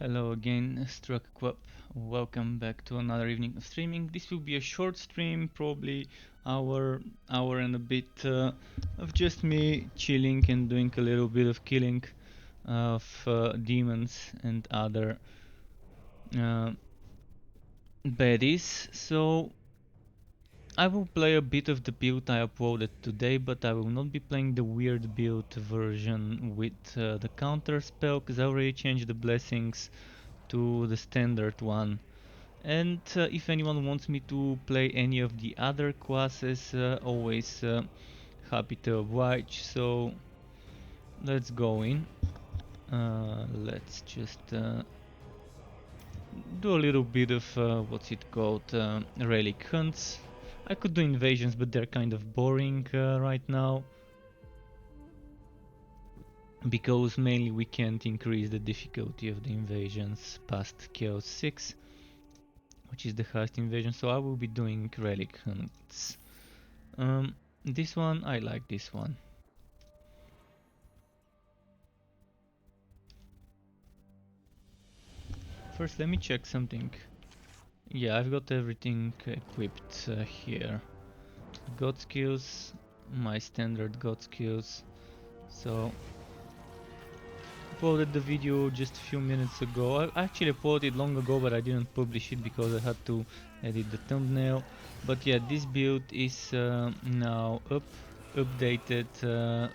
Hello again, Struck Quap. Welcome back to another evening of streaming. This will be a short stream, probably hour and a bit of just me chilling and doing a little bit of killing of demons and other uh, baddies. So I will play a bit of the build I uploaded today, but I will not be playing the weird build version with the counter spell, because I already changed the blessings to the standard one. And if anyone wants me to play any of the other classes, always happy to oblige. So let's go in. Let's just do a little bit of what's it called, relic hunts. I could do invasions, but they're kind of boring right now, because mainly we can't increase the difficulty of the invasions past Chaos 6, which is the highest invasion, so I will be doing relic hunts. This one, I like this one. First, let me check something. Yeah, I've got everything equipped here. God skills, my standard God skills. So, uploaded the video just a few minutes ago. I actually uploaded it long ago, but I didn't publish it because I had to edit the thumbnail. But yeah, this build is now updated,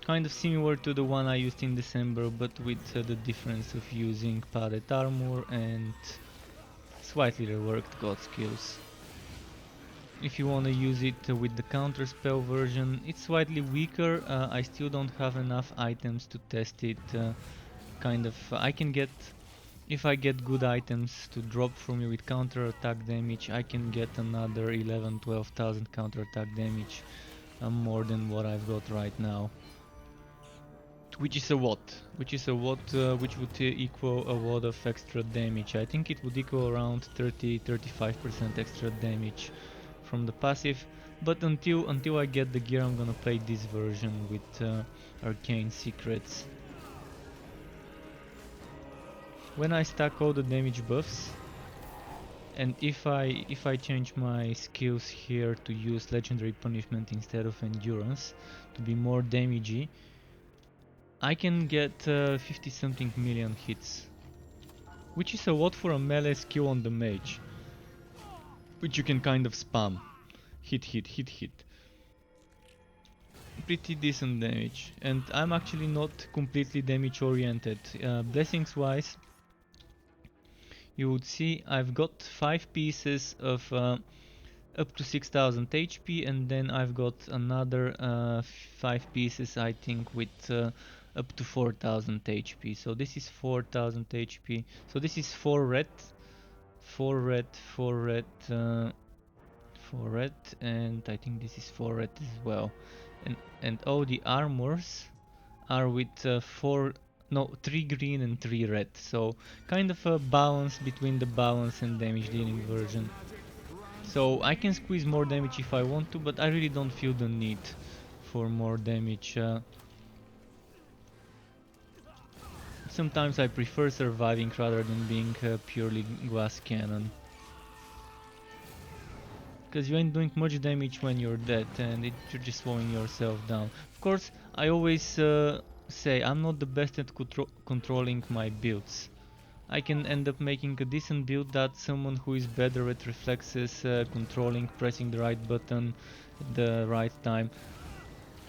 kind of similar to the one I used in December, but with the difference of using padded armor and slightly reworked god skills. If you want to use it with the counter spell version, it's slightly weaker. I still don't have enough items to test it. I can get, if I get good items to drop from you with counter attack damage, I can get another 11,000-12,000 counter attack damage, more than what I've got right now. Which is a what? Which would equal a lot of extra damage. I think it would equal around 30-35% extra damage from the passive. But until I get the gear, I'm gonna play this version with arcane secrets. When I stack all the damage buffs, and if I change my skills here to use legendary punishment instead of endurance to be more damagey, I can get 50 something million hits, which is a lot for a melee skill on the mage, which you can kind of spam. Hit, hit, hit, hit. Pretty decent damage, and I'm actually not completely damage oriented. Blessings wise, you would see I've got 5 pieces of up to 6000 HP, and then I've got another 5 pieces, I think, with up to 4000 HP. So this is 4000 HP. So this is 4 red, 4 red, 4 red, 4 red, and I think this is 4 red as well. And all the armors are with 3 green and 3 red. So kind of a balance between the balance and damage dealing version. So I can squeeze more damage if I want to, but I really don't feel the need for more damage. Sometimes I prefer surviving rather than being purely glass cannon. Because you ain't doing much damage when you're dead, and you're just slowing yourself down. Of course, I always say I'm not the best at controlling my builds. I can end up making a decent build that someone who is better at reflexes, controlling, pressing the right button at the right time.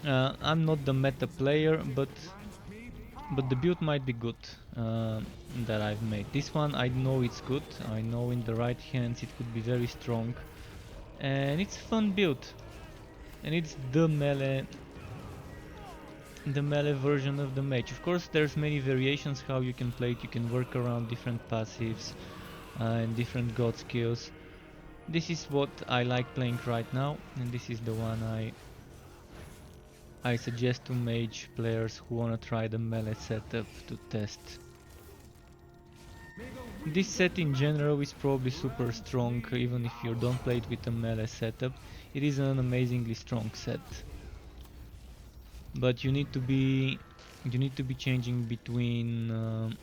I'm not the meta player, but the build might be good that I've made. This one, I know it's good. I know in the right hands it could be very strong, and it's a fun build. And it's the melee version of the mage. Of course, there's many variations how you can play it. You can work around different passives and different god skills. This is what I like playing right now, and this is the one I suggest to mage players who wanna try the melee setup to test. This set in general is probably super strong, even if you don't play it with a melee setup. It is an amazingly strong set. But you need to be changing between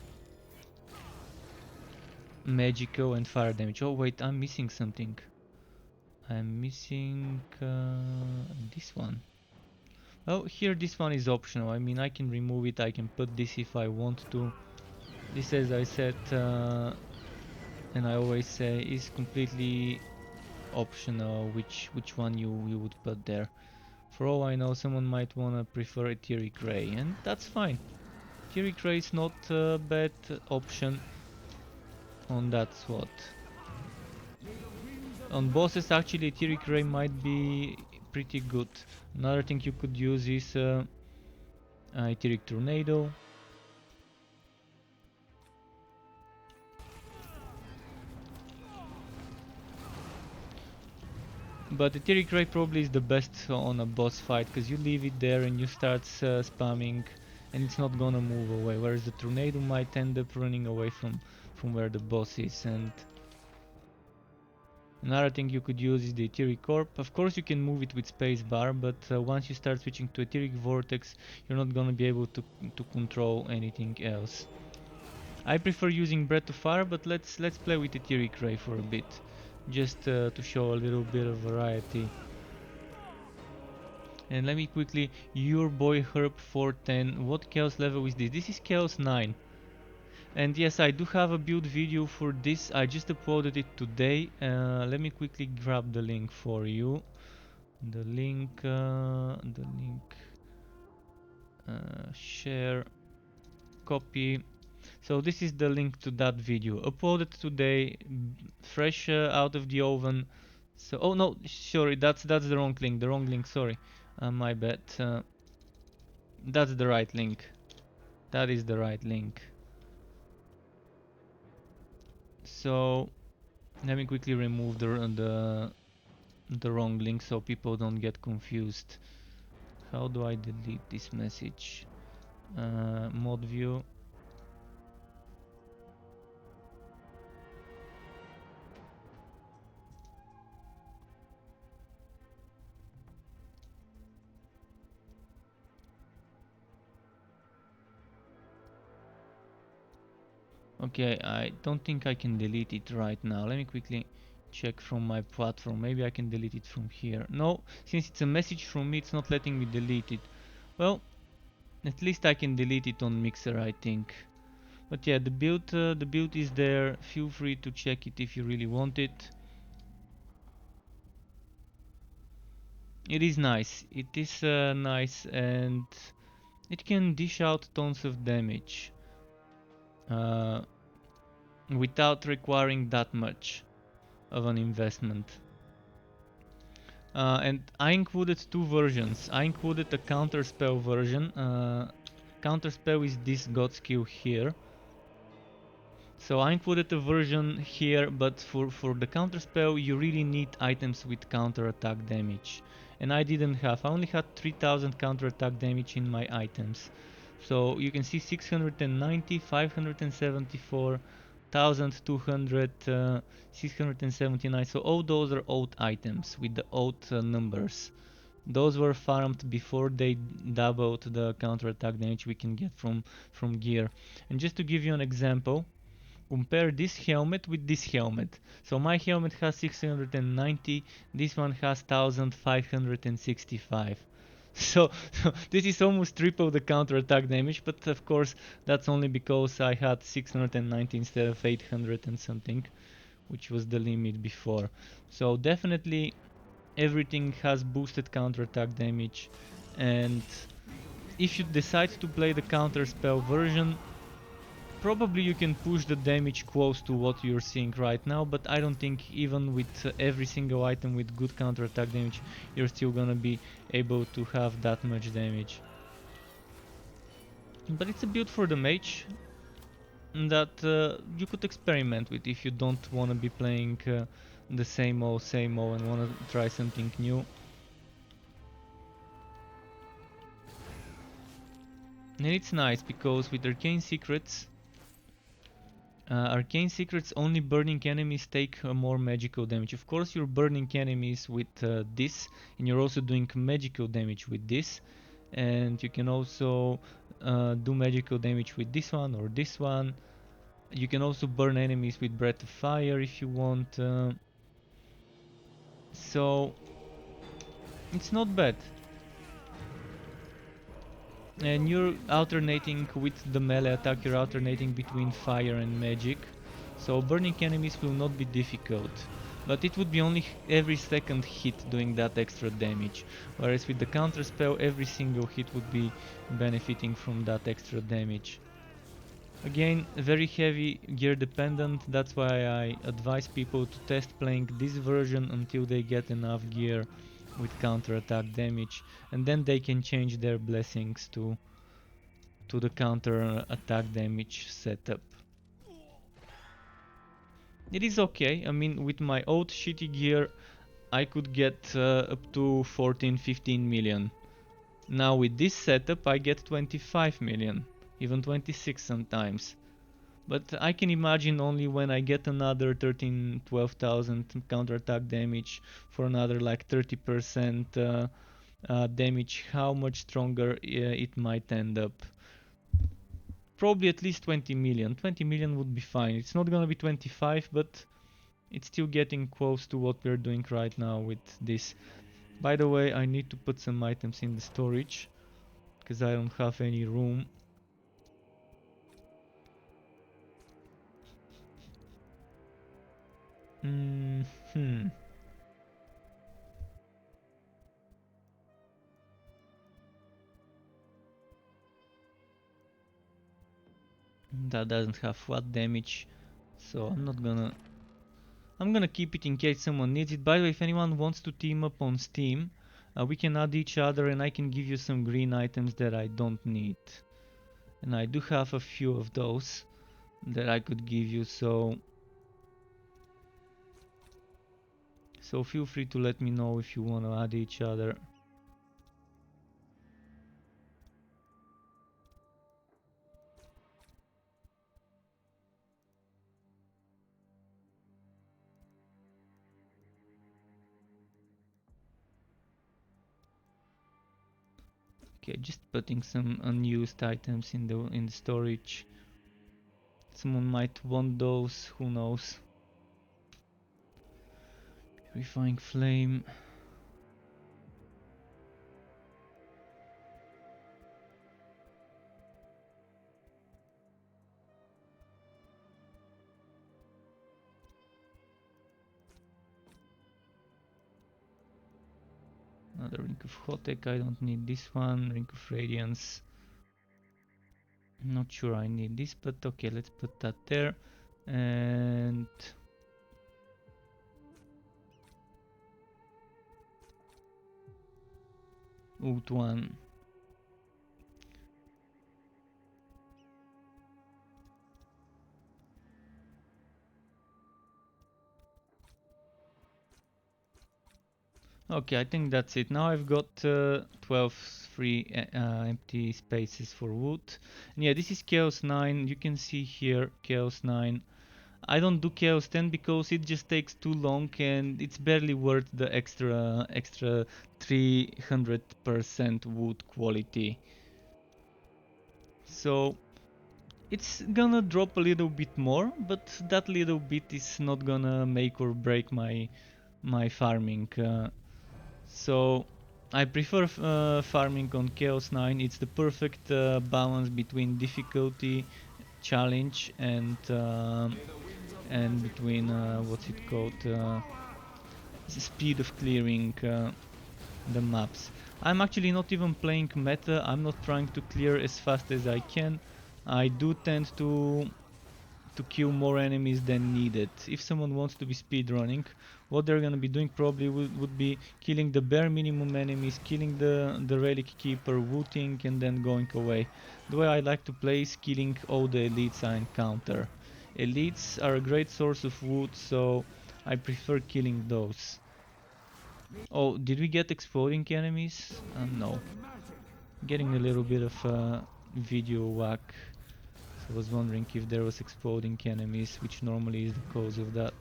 magical and fire damage. Oh wait, I'm missing something. I'm missing this one. Oh, here this one is optional. I mean, I can remove it, I can put this if I want to. This, as I said, and I always say, is completely optional which one you would put there. For all I know, someone might wanna prefer Etheric Ray, and that's fine. Etheric Ray is not a bad option on that slot. On bosses, actually, Etheric Ray might be pretty good. Another thing you could use is Etheric Tornado. But Etheric Ray probably is the best on a boss fight, because you leave it there and you start spamming and it's not gonna move away, whereas the Tornado might end up running away from where the boss is. And another thing you could use is the Etheric Orb. Of course you can move it with spacebar, but once you start switching to Etheric Vortex, you're not gonna be able to control anything else. I prefer using Breath of Fire, but let's play with Etheric Ray for a bit, just to show a little bit of variety. And let me quickly, your boy Herb 410, what chaos level is this? This is chaos 9. And yes, I do have a build video for this, I just uploaded it today. Let me quickly grab the link for you. The link, share, copy. So this is the link to that video, uploaded today, fresh out of the oven. So, oh no, sorry, that's the wrong link, sorry, my bad. That's the right link. That is the right link. So let me quickly remove the wrong link so people don't get confused. How do I delete this message? Mod view. Okay, I don't think I can delete it right now. Let me quickly check from my platform. Maybe I can delete it from here. No, since it's a message from me, it's not letting me delete it. Well, at least I can delete it on Mixer, I think. But yeah, the build is there. Feel free to check it if you really want it. It is nice. It is nice, and it can dish out tons of damage uh, without requiring that much of an investment. And I included two versions. I included a counterspell version. Counterspell is this god skill here. So I included a version here, but for the counterspell you really need items with counterattack damage. And I didn't have. I only had 3000 counterattack damage in my items. So you can see 690, 574, 1200, 679. So all those are old items with the old numbers. Those were farmed before they doubled the counterattack damage we can get from gear. And just to give you an example, compare this helmet with this helmet. So my helmet has 690, this one has 1565. So this is almost triple the counterattack damage, but of course that's only because I had 690 instead of 800 and something, which was the limit before. So definitely everything has boosted counterattack damage, and if you decide to play the counterspell version, probably you can push the damage close to what you're seeing right now, but I don't think even with every single item with good counterattack damage you're still gonna be able to have that much damage. But it's a build for the mage that you could experiment with if you don't want to be playing the same old and want to try something new. And it's nice because with Arcane Secrets, only burning enemies take more magical damage. Of course you're burning enemies with this, and you're also doing magical damage with this, and you can also do magical damage with this one or this one. You can also burn enemies with Breath of Fire if you want. So it's not bad. And you're alternating with the melee attack, you're alternating between fire and magic. So burning enemies will not be difficult. But it would be only every second hit doing that extra damage. Whereas with the counter spell, every single hit would be benefiting from that extra damage. Again, very heavy gear dependent, that's why I advise people to test playing this version until they get enough gear with counter attack damage, and then they can change their blessings to the counter attack damage setup. It is okay, I mean with my old shitty gear I could get up to 14-15 million. Now with this setup I get 25 million, even 26 sometimes. But I can imagine only when I get another 13-12,000 counterattack damage for another like 30% damage, how much stronger it might end up. Probably at least 20 million. 20 million would be fine. It's not gonna be 25, but it's still getting close to what we're doing right now with this. By the way, I need to put some items in the storage, because I don't have any room. That doesn't have flat damage, so I'm gonna keep it in case someone needs it. By the way, if anyone wants to team up on Steam, we can add each other and I can give you some green items that I don't need. And I do have a few of those that I could give you, so feel free to let me know if you want to add each other. Okay, just putting some unused items in the storage. Someone might want those, who knows. Purifying flame. Another Ring of Hotek, I don't need this one. Ring of Radiance. Not sure I need this, but okay, let's put that there. And Oot one. Okay, I think that's it. Now I've got 12 free empty spaces for wood. And yeah, this is Chaos 9. You can see here Chaos 9. I don't do Chaos 10 because it just takes too long and it's barely worth the extra 300% wood quality. So it's gonna drop a little bit more, but that little bit is not gonna make or break my farming. So I prefer farming on Chaos 9. It's the perfect balance between difficulty, challenge, and between what's it called, speed of clearing the maps. I'm actually not even playing meta. I'm not trying to clear as fast as I can. I do tend to kill more enemies than needed. If someone wants to be speedrunning, what they're gonna be doing probably would be killing the bare minimum enemies, killing the relic keeper, wooting, and then going away. The way I like to play is killing all the elites I encounter. Elites are a great source of wood, so I prefer killing those. Oh, did we get exploding enemies? No. Getting a little bit of video whack. I was wondering if there was exploding enemies, which normally is the cause of that.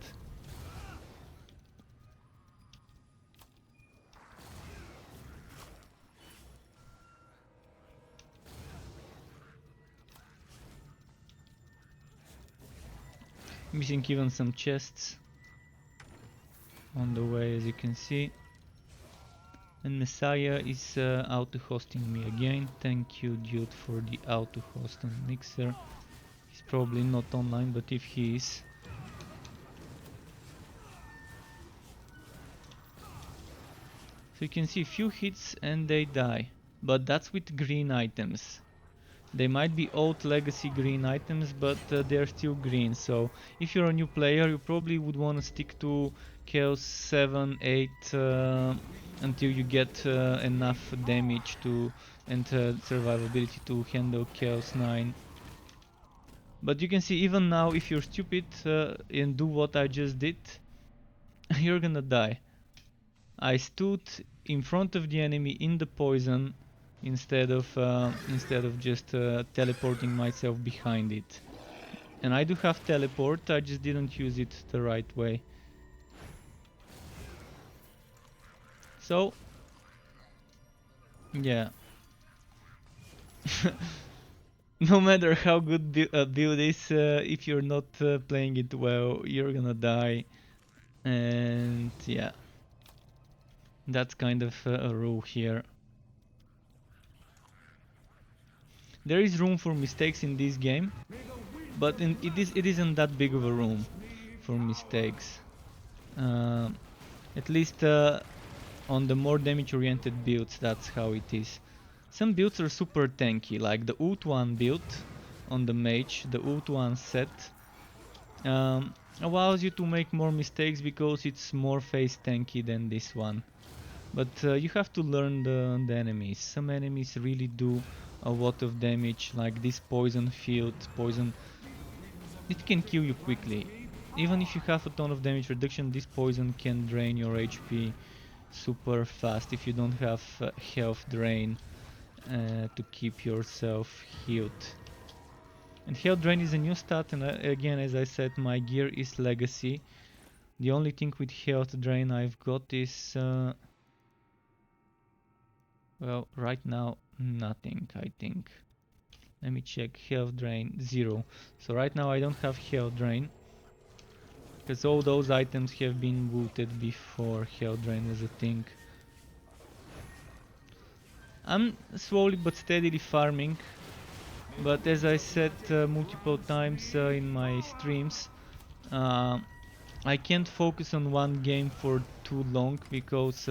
Missing even some chests on the way, as you can see. And Messiah is auto-hosting me again. Thank you, dude, for the auto-host on Mixer. He's probably not online, but if he is... So you can see few hits and they die. But that's with green items. They might be old legacy green items, but they're still green. So if you're a new player, you probably would want to stick to Chaos 7, 8 until you get enough damage to and survivability to handle Chaos 9. But you can see even now, if you're stupid and do what I just did, you're gonna die. I stood in front of the enemy in the poison instead of just teleporting myself behind it. And I do have teleport, I just didn't use it the right way. So yeah. No matter how good a build is, if you're not playing it well, you're gonna die. And yeah, that's kind of a rule here. There is room for mistakes in this game, but it isn't that big of a room for mistakes. At least on the more damage-oriented builds, that's how it is. Some builds are super tanky, like the Ult 1 build on the mage, the Ult 1 set. Allows you to make more mistakes because it's more face tanky than this one. But you have to learn the enemies. Some enemies really do a lot of damage, like this poison field, poison. It can kill you quickly. Even if you have a ton of damage reduction, this poison can drain your HP super fast if you don't have health drain to keep yourself healed. And health drain is a new stat, and again, as I said, my gear is legacy. The only thing with health drain I've got is well, right now nothing, I think. Let me check. Health drain 0. So right now I don't have health drain, because all those items have been looted before health drain was a thing. I'm slowly but steadily farming, but as I said multiple times in my streams, I can't focus on one game for too long because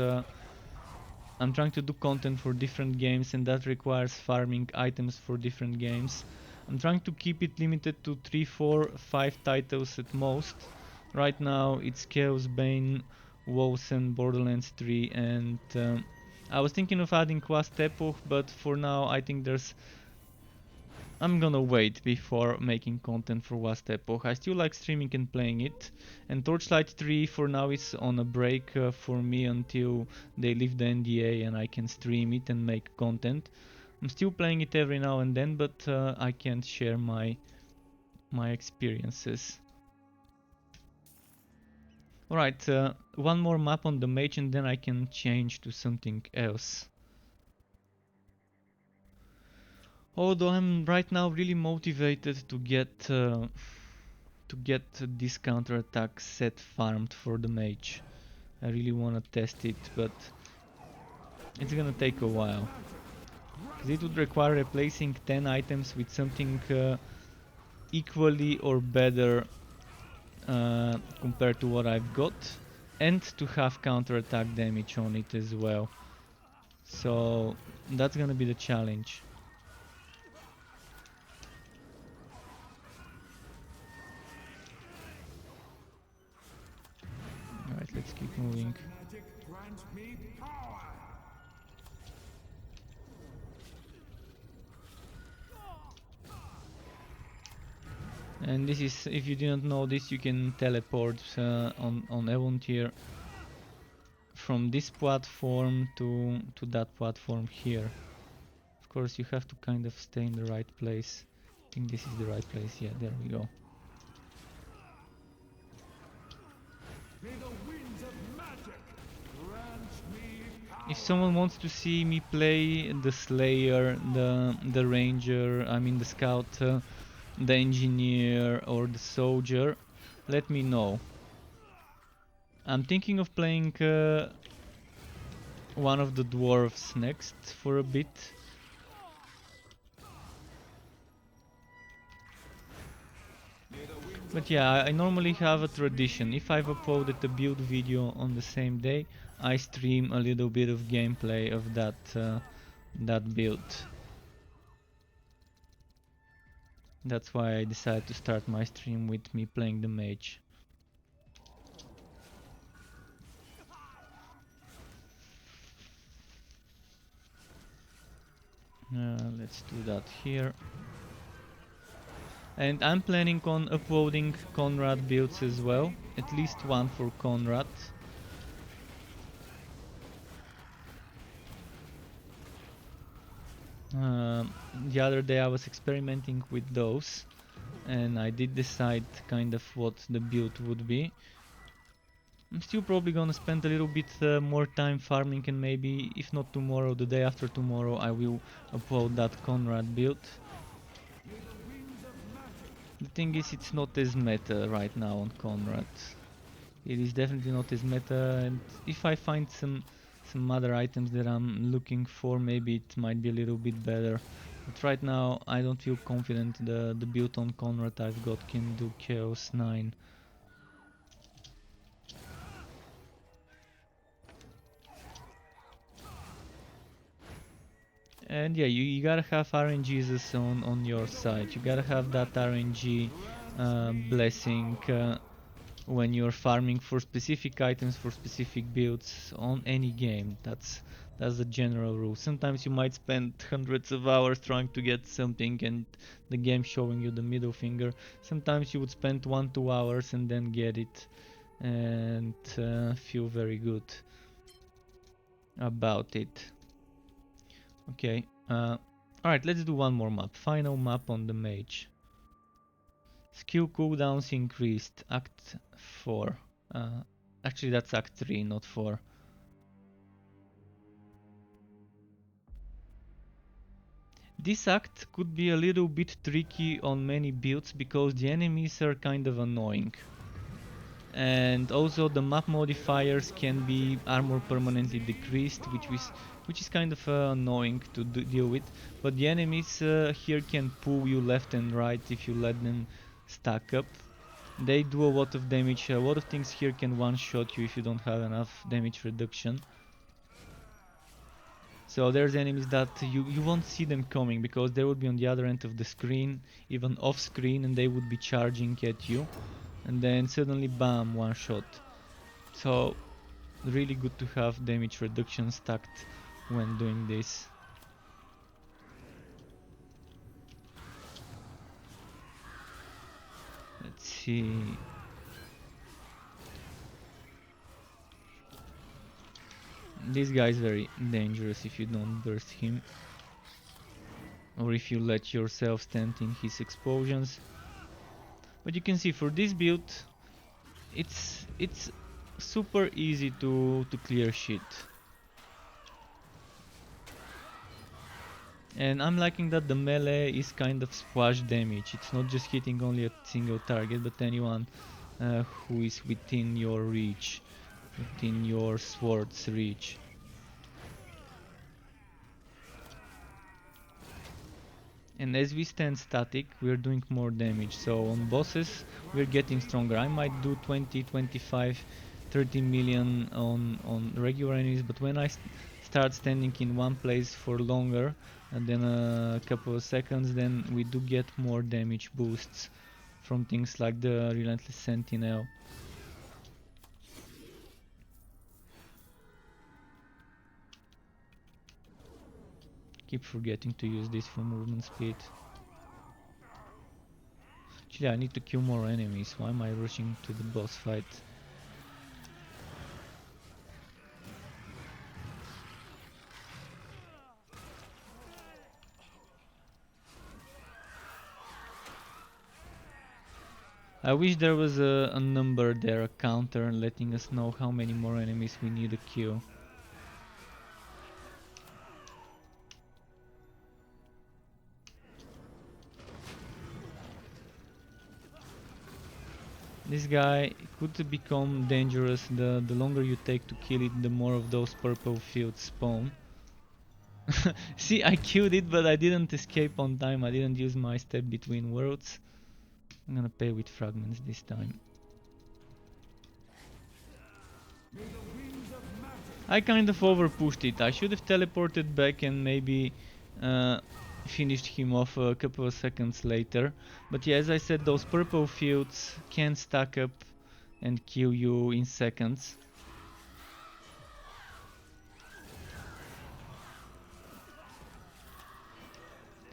I'm trying to do content for different games, and that requires farming items for different games. I'm trying to keep it limited to 3, 4, 5 titles at most. Right now it's Chaosbane, WoW and Borderlands 3, and I was thinking of adding Quest Epoch, but for now I think I'm gonna wait before making content for Last Epoch. I still like streaming and playing it, and Torchlight 3 for now is on a break for me until they lift the NDA and I can stream it and make content. I'm still playing it every now and then, but I can't share my experiences. Alright, one more map on the mage and then I can change to something else. Although I'm right now really motivated to get this counter-attack set farmed for the mage. I really wanna test it, but it's gonna take a while. Because it would require replacing 10 items with something equally or better compared to what I've got, and to have counter-attack damage on it as well. So that's gonna be the challenge. Alright, let's keep moving. And this is, if you didn't know this, you can teleport on Evontier from this platform to that platform here. Of course you have to kind of stay in the right place. I think this is the right place, yeah, there we go. If someone wants to see me play the Slayer, the Ranger, I mean the Scout, the Engineer or the Soldier, let me know. I'm thinking of playing one of the dwarves next for a bit. But yeah, I normally have a tradition. If I've uploaded a build video on the same day, I stream a little bit of gameplay of that build. That's why I decided to start my stream with me playing the mage. Let's do that here. And I'm planning on uploading Conrad builds as well, at least one for Conrad. The other day I was experimenting with those, and I did decide kind of what the build would be. I'm still probably gonna spend a little bit more time farming, and maybe, if not tomorrow, the day after tomorrow, I will upload that Conrad build. The thing is, it's not as meta right now on Conrad. It is definitely not as meta, and if I find some other items that I'm looking for, maybe it might be a little bit better. But right now I don't feel confident the build on Conrad I've got can do Chaos 9. And yeah, you gotta have RNGs on your side. You gotta have that RNG blessing when you're farming for specific items, for specific builds on any game. That's the general rule. Sometimes you might spend hundreds of hours trying to get something and the game showing you the middle finger. Sometimes you would spend 1-2 hours and then get it and feel very good about it. Okay, alright, let's do one more map. Final map on the mage. Skill cooldowns increased. Act 4. Actually, that's Act 3, not 4. This act could be a little bit tricky on many builds because the enemies are kind of annoying. And also the map modifiers can be armor permanently decreased, which is kind of annoying to deal with. But the enemies here can pull you left and right if you let them stack up. They do a lot of damage. A lot of things here can one-shot you if you don't have enough damage reduction. So there's enemies that you won't see them coming because they would be on the other end of the screen, even off screen, and they would be charging at you. And then suddenly bam, one shot. So really good to have damage reduction stacked when doing this. Let's see. This guy is very dangerous if you don't burst him, or if you let yourself stand in his explosions. But you can see for this build, it's super easy to clear shit. And I'm liking that the melee is kind of splash damage. It's not just hitting only a single target, but anyone who is within your reach, within your sword's reach. And as we stand static, we're doing more damage. So on bosses, we're getting stronger. I might do 20, 25, 30 million on regular enemies, but when I start standing in one place for longer, and then a couple of seconds, then we do get more damage boosts from things like the Relentless Sentinel. Keep forgetting to use this for movement speed. Actually, I need to kill more enemies. Why am I rushing to the boss fight? I wish there was a number there, a counter, letting us know how many more enemies we need to kill. This guy could become dangerous. The longer you take to kill it, the more of those purple fields spawn. See, I killed it, but I didn't escape on time. I didn't use my step between worlds. I'm gonna pay with fragments this time. I kind of overpushed it. I should have teleported back and maybe uh, finished him off a couple of seconds later. But yeah, as I said, those purple fields can stack up and kill you in seconds.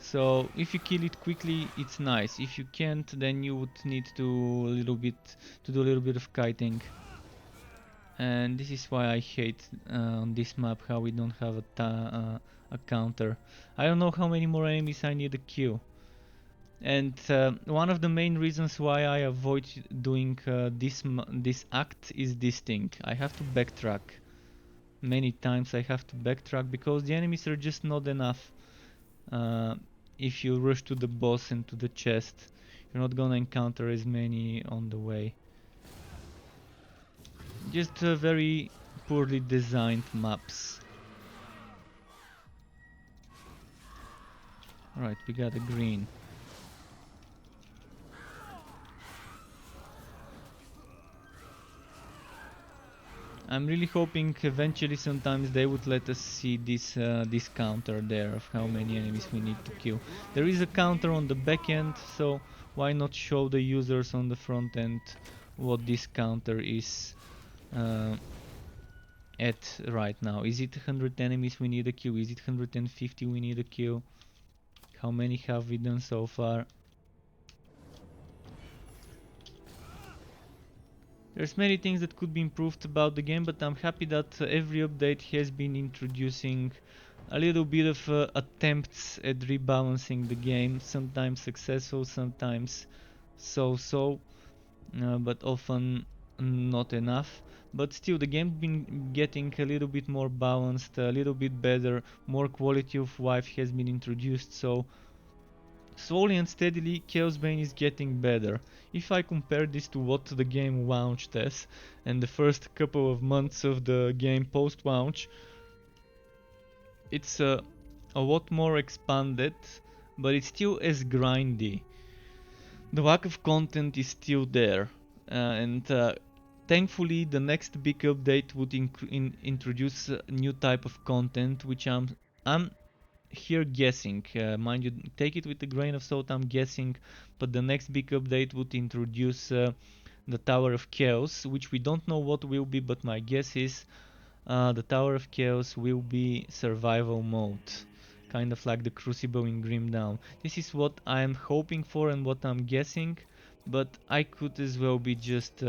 So if you kill it quickly, it's nice. If you can't, then you would need to do a little bit of kiting. And this is why I hate on this map how we don't have a counter. I don't know how many more enemies I need to kill. And one of the main reasons why I avoid doing this act is this thing. I have to backtrack. Many times I have to backtrack because the enemies are just not enough. If you rush to the boss and to the chest, you're not gonna encounter as many on the way. Just very poorly designed maps. Right, we got a green. I'm really hoping eventually sometimes they would let us see this counter there of how many enemies we need to kill. There is a counter on the back end, so why not show the users on the front end what this counter is at right now. Is it 100 enemies we need to kill? Is it 150 we need to kill? How many have we done so far? There's many things that could be improved about the game, but I'm happy that every update has been introducing a little bit of attempts at rebalancing the game, sometimes successful, sometimes so-so, but often not enough. But still, the game's been getting a little bit more balanced, a little bit better, more quality of life has been introduced, so slowly and steadily, Chaosbane is getting better. If I compare this to what the game launched as, and the first couple of months of the game post-launch, it's a lot more expanded, but it's still as grindy. The lack of content is still there, and thankfully the next big update would introduce a new type of content, which I'm here guessing, mind you, take it with a grain of salt, I'm guessing, but the next big update would introduce the Tower of Chaos, which we don't know what will be, but my guess is the Tower of Chaos will be survival mode, kind of like the Crucible in Grim Dawn. This is what I'm hoping for and what I'm guessing, but I could as well be just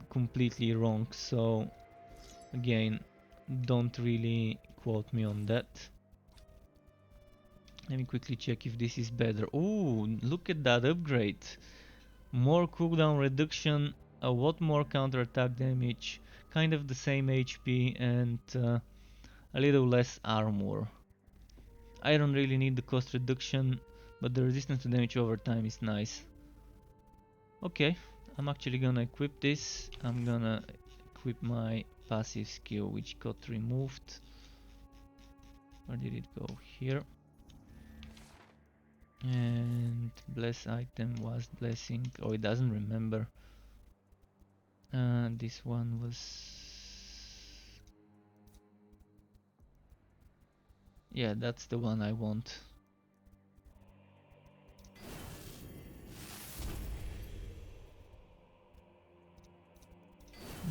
completely wrong, so again, don't really quote me on that. Let me quickly check if this is better. Ooh, look at that upgrade. More cooldown reduction, a lot more counterattack damage, kind of the same HP and a little less armor. I don't really need the cost reduction, but the resistance to damage over time is nice. Okay, I'm actually gonna equip this. I'm gonna equip my passive skill, which got removed. Where did it go? Here. And bless item was blessing. Oh, it doesn't remember. This one was... Yeah, that's the one I want.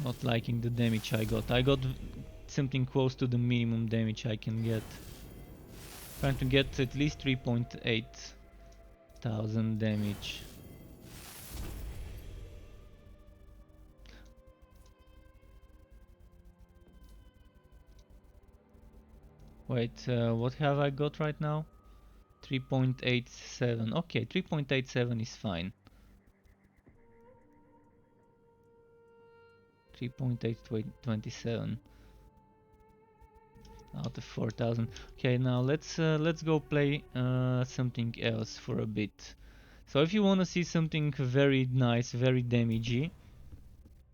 Not liking the damage I got. I got something close to the minimum damage I can get. Trying to get at least 3.8 thousand damage. Wait, what have I got right now? 3.87. Okay, 3.87 is fine. 3.827 out of 4,000. Okay, now let's go play something else for a bit. So if you want to see something very nice, very damagey,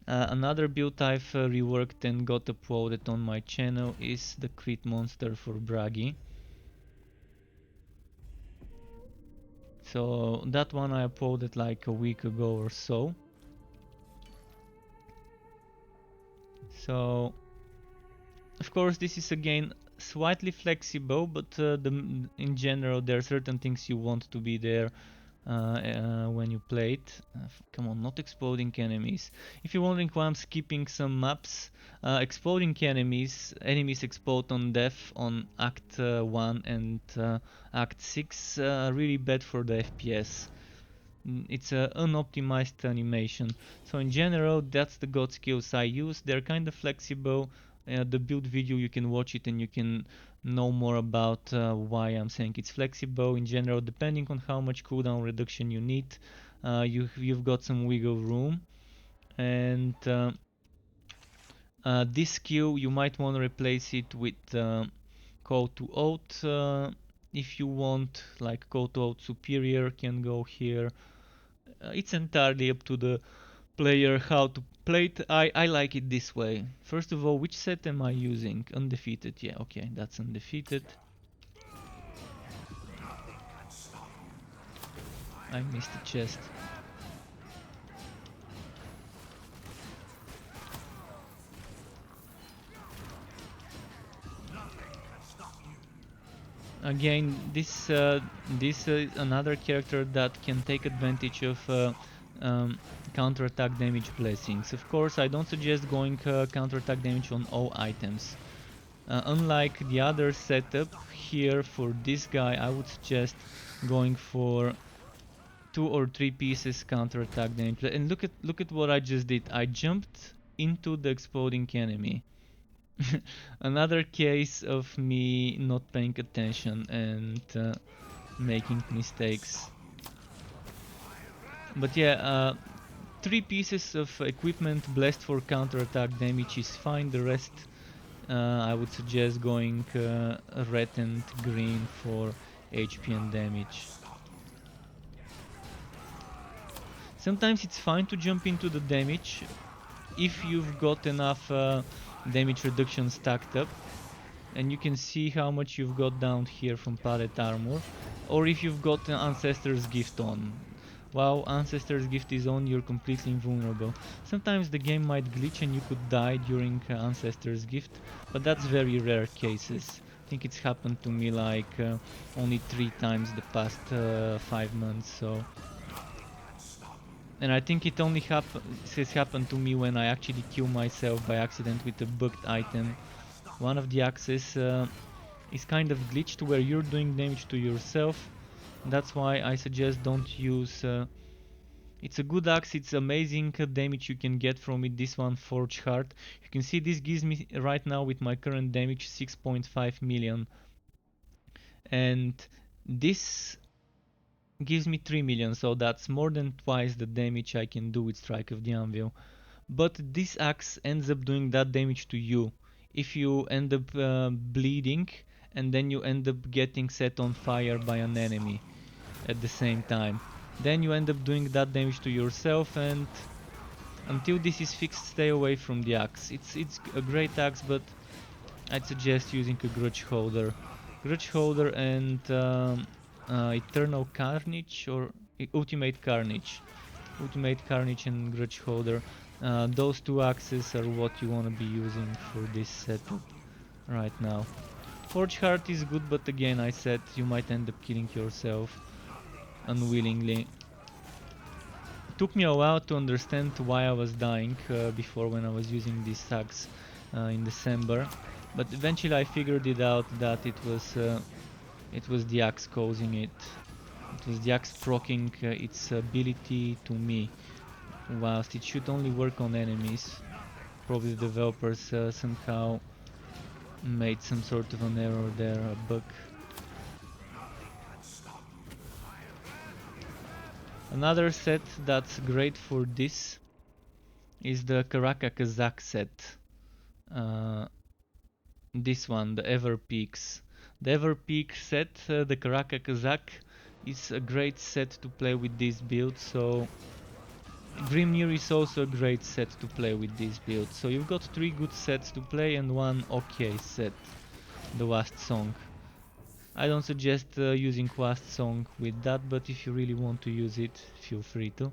another build I've reworked and got uploaded on my channel is the crit monster for Bragi. So that one I uploaded like a week ago or so. So of course this is again slightly flexible, but in general there are certain things you want to be there when you play it. Come on, not exploding enemies. If you're wondering why I'm skipping some maps, exploding enemies explode on death on Act 1 and Act 6, really bad for the FPS. It's an unoptimized animation. So in general, that's the god skills I use. They're kind of flexible. The build video, you can watch it and you can know more about why I'm saying it's flexible. In general, depending on how much cooldown reduction you need, you've got some wiggle room. And this skill, you might want to replace it with Call to Oath. If you want, like Call to Oath Superior can go here. It's entirely up to the player how to play it. I like it this way. First of all, which set am I using? Undefeated. Yeah, okay, that's undefeated. I missed the chest. Again, this is another character that can take advantage of counterattack damage blessings. Of course, I don't suggest going counterattack damage on all items. Unlike the other setup, here for this guy I would suggest going for 2 or 3 pieces counterattack damage. And look at what I just did. I jumped into the exploding enemy. Another case of me not paying attention and making mistakes. But yeah, 3 pieces of equipment blessed for counterattack damage is fine. The rest I would suggest going red and green for HP and damage. Sometimes it's fine to jump into the damage if you've got enough damage reduction stacked up, and you can see how much you've got down here from pallet armor, or if you've got an Ancestor's Gift on. While Ancestor's Gift is on, you're completely invulnerable. Sometimes the game might glitch and you could die during Ancestor's Gift, but that's very rare cases. I think it's happened to me like only 3 times the past 5 months, so... And I think it only has happened to me when I actually kill myself by accident with a bugged item. One of the axes is kind of glitched where you're doing damage to yourself. That's why I suggest don't use... it's a good axe, it's amazing damage you can get from it, this one Forge Heart. You can see this gives me right now with my current damage 6.5 million. And this gives me 3 million, so that's more than twice the damage I can do with Strike of the Anvil. But this axe ends up doing that damage to you. If you end up bleeding and then you end up getting set on fire by an enemy at the same time, then you end up doing that damage to yourself, and until this is fixed, stay away from the axe. It's a great axe, but I'd suggest using a Grudge Holder. Grudge Holder and Eternal Carnage or Ultimate Carnage. Ultimate Carnage and Grudge Holder. Those 2 axes are what you want to be using for this setup right now. Forge Heart is good, but again I said you might end up killing yourself unwillingly. It took me a while to understand why I was dying before when I was using these axe in December, but eventually I figured it out that it was the axe causing it. It was the axe proccing its ability to me, whilst it should only work on enemies. Probably the developers somehow made some sort of an error there, a bug. Another set that's great for this is the Karaka Kazakh set. This one, the Ever Peaks. The Ever Peak set, the Karaka Kazakh, is a great set to play with this build. So Grimnir is also a great set to play with this build. So you've got 3 good sets to play and 1 okay set, the Wast Song. I don't suggest using Wast Song with that, but if you really want to use it, feel free to.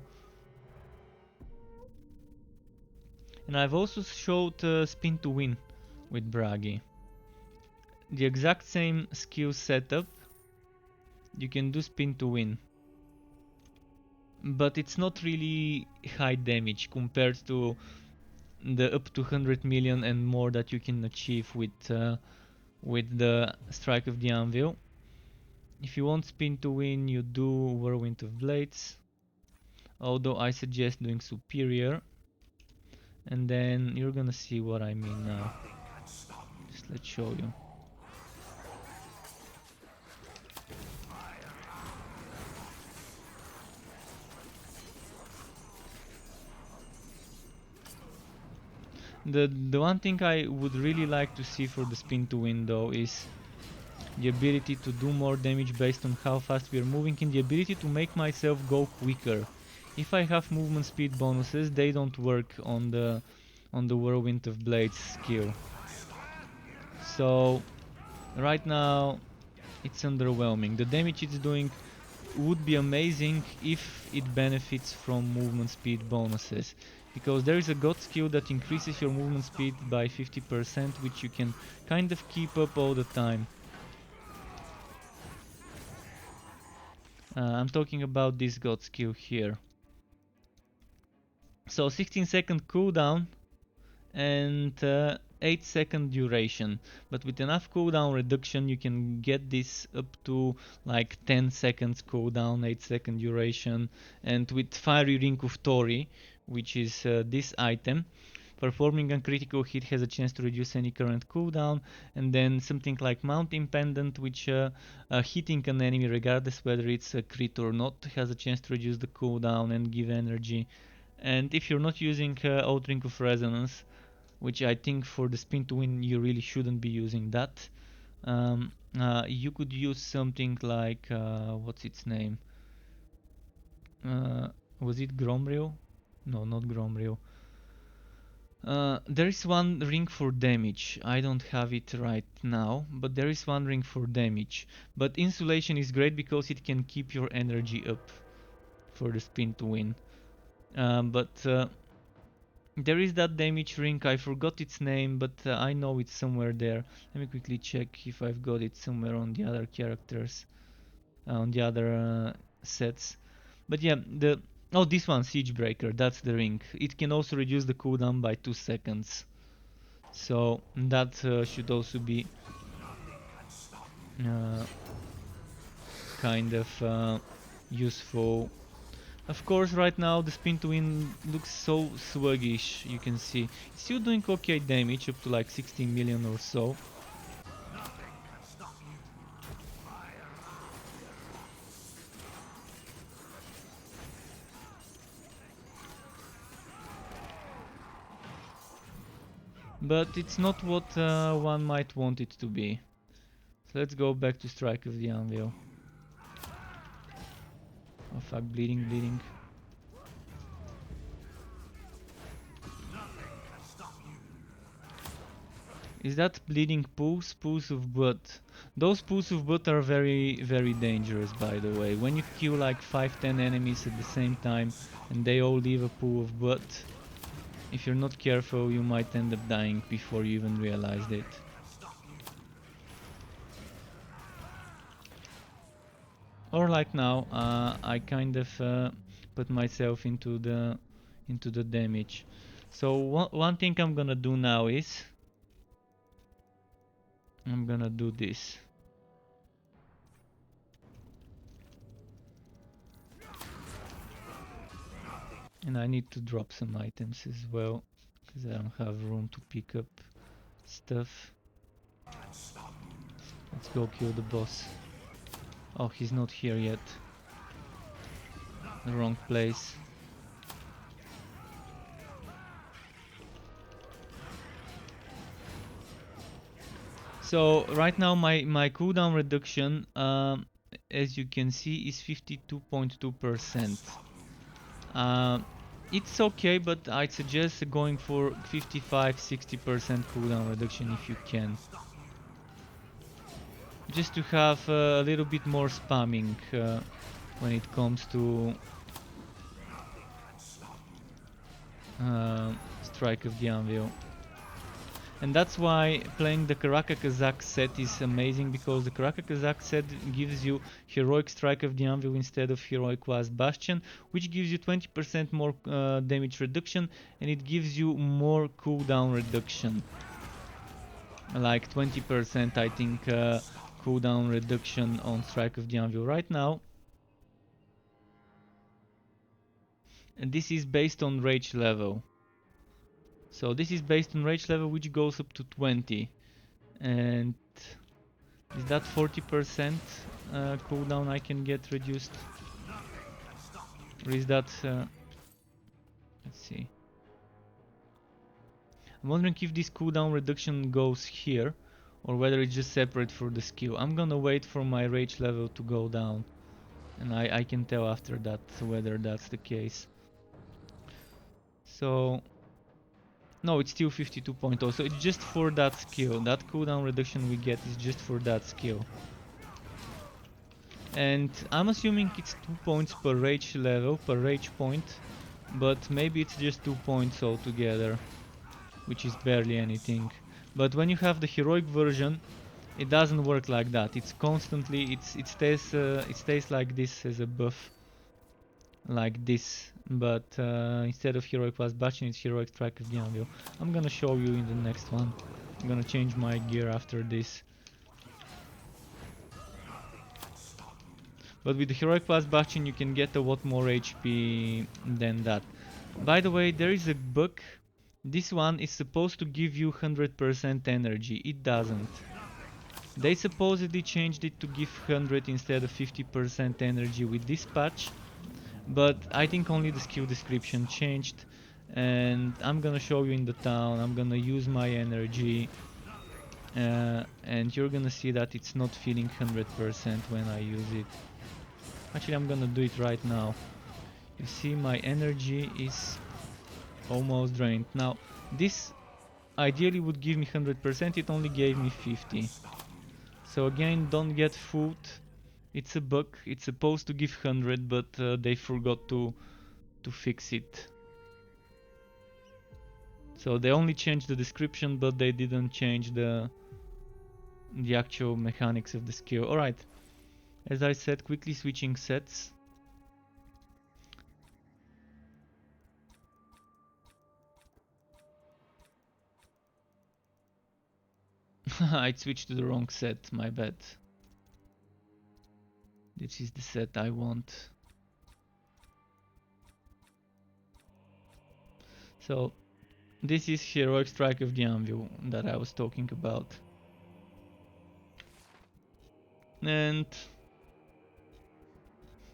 And I've also showed Spin to Win with Bragi. The exact same skill setup, you can do Spin to Win. But it's not really high damage compared to the up to 100 million and more that you can achieve with the Strike of the Anvil. If you want Spin to Win, you do Whirlwind of Blades, although I suggest doing Superior, and then you're gonna see what I mean now. Just let's show you. The one thing I would really like to see for the Spin to Win though is the ability to do more damage based on how fast we are moving, and the ability to make myself go quicker. If I have movement speed bonuses, they don't work on the Whirlwind of Blades skill. So right now it's underwhelming. The damage it's doing would be amazing if it benefits from movement speed bonuses, because there is a god skill that increases your movement speed by 50%, which you can kind of keep up all the time. I'm talking about this god skill here. So 16-second cooldown and 8-second duration, but with enough cooldown reduction you can get this up to like 10 seconds cooldown, 8-second duration, and with Fiery Ring of Tori, which is this item, performing a critical hit has a chance to reduce any current cooldown, and then something like Mountain Pendant, which hitting an enemy regardless whether it's a crit or not has a chance to reduce the cooldown and give energy. And if you're not using Old Ring of Resonance, which I think for the Spin to Win you really shouldn't be using that, you could use something like what's its name? Was it Gromril? No, not Gromril. There is one ring for damage. I don't have it right now, but there is one ring for damage. But Insulation is great because it can keep your energy up for the Spin to Win. But there is that damage ring, I forgot its name, but I know it's somewhere there. Let me quickly check if I've got it somewhere on the other characters, on the other sets. But yeah, oh, this one, Siegebreaker, that's the ring. It can also reduce the cooldown by 2 seconds. So that should also be kind of useful. Of course, right now the Spin to Win looks so sluggish, you can see. It's still doing okay damage, up to like 16 million or so. But it's not what one might want it to be. So let's go back to Strike of the Anvil. Oh fuck, bleeding, bleeding. Is that bleeding pools? Pools of blood. Those pools of blood are very, very dangerous, by the way. When you kill like 5-10 enemies at the same time and they all leave a pool of blood, if you're not careful, you might end up dying before you even realized it. Or like now, I kind of put myself into the damage. So one thing I'm gonna do now is I'm gonna do this. And I need to drop some items as well, because I don't have room to pick up stuff. Let's go kill the boss. Oh, he's not here yet. The wrong place. So right now my cooldown reduction as you can see, is 52.2%. It's okay, but I'd suggest going for 55-60% cooldown reduction if you can. Just to have a little bit more spamming when it comes to Strike of the Anvil. And that's why playing the Karaka Kazakh set is amazing, because the Karaka Kazakh set gives you Heroic Strike of the Anvil instead of Heroic Bastion, which gives you 20% more damage reduction, and it gives you more cooldown reduction. Like 20% I think cooldown reduction on Strike of the Anvil right now. And this is based on rage level. So this is based on rage level, which goes up to 20. And is that 40% cooldown I can get reduced? Or is that... let's see. I'm wondering if this cooldown reduction goes here, or whether it's just separate for the skill. I'm gonna wait for my rage level to go down, and I can tell after that whether that's the case. So... no, it's still 52.0, so it's just for that skill. That cooldown reduction we get is just for that skill. And I'm assuming it's 2 points per rage level, per rage point, but maybe it's just 2 points altogether, which is barely anything. But when you have the heroic version, it doesn't work like that. It's constantly, it stays like this as a buff, like this. But instead of heroic Bastion, it's heroic Strike of the Anvil. I'm gonna show you in the next one. I'm gonna change my gear after this. But with the heroic Bastion you can get a lot more HP than that. By the way, there is a bug. This one is supposed to give you 100% energy. It doesn't. They supposedly changed it to give 100 instead of 50% energy with this patch. But I think only the skill description changed. And I'm gonna show you in the town. I'm gonna use my energy. And you're gonna see that it's not feeling 100% when I use it. Actually, I'm gonna do it right now. You see, my energy is almost drained. Now, this ideally would give me 100%, it only gave me 50. So again, don't get fooled. It's a bug. It's supposed to give 100, but they forgot to fix it. So they only changed the description, but they didn't change the actual mechanics of the skill. Alright, as I said, quickly switching sets. I switched to the wrong set, my bad. This is the set I want. So, this is Heroic Strike of the Anvil that I was talking about. And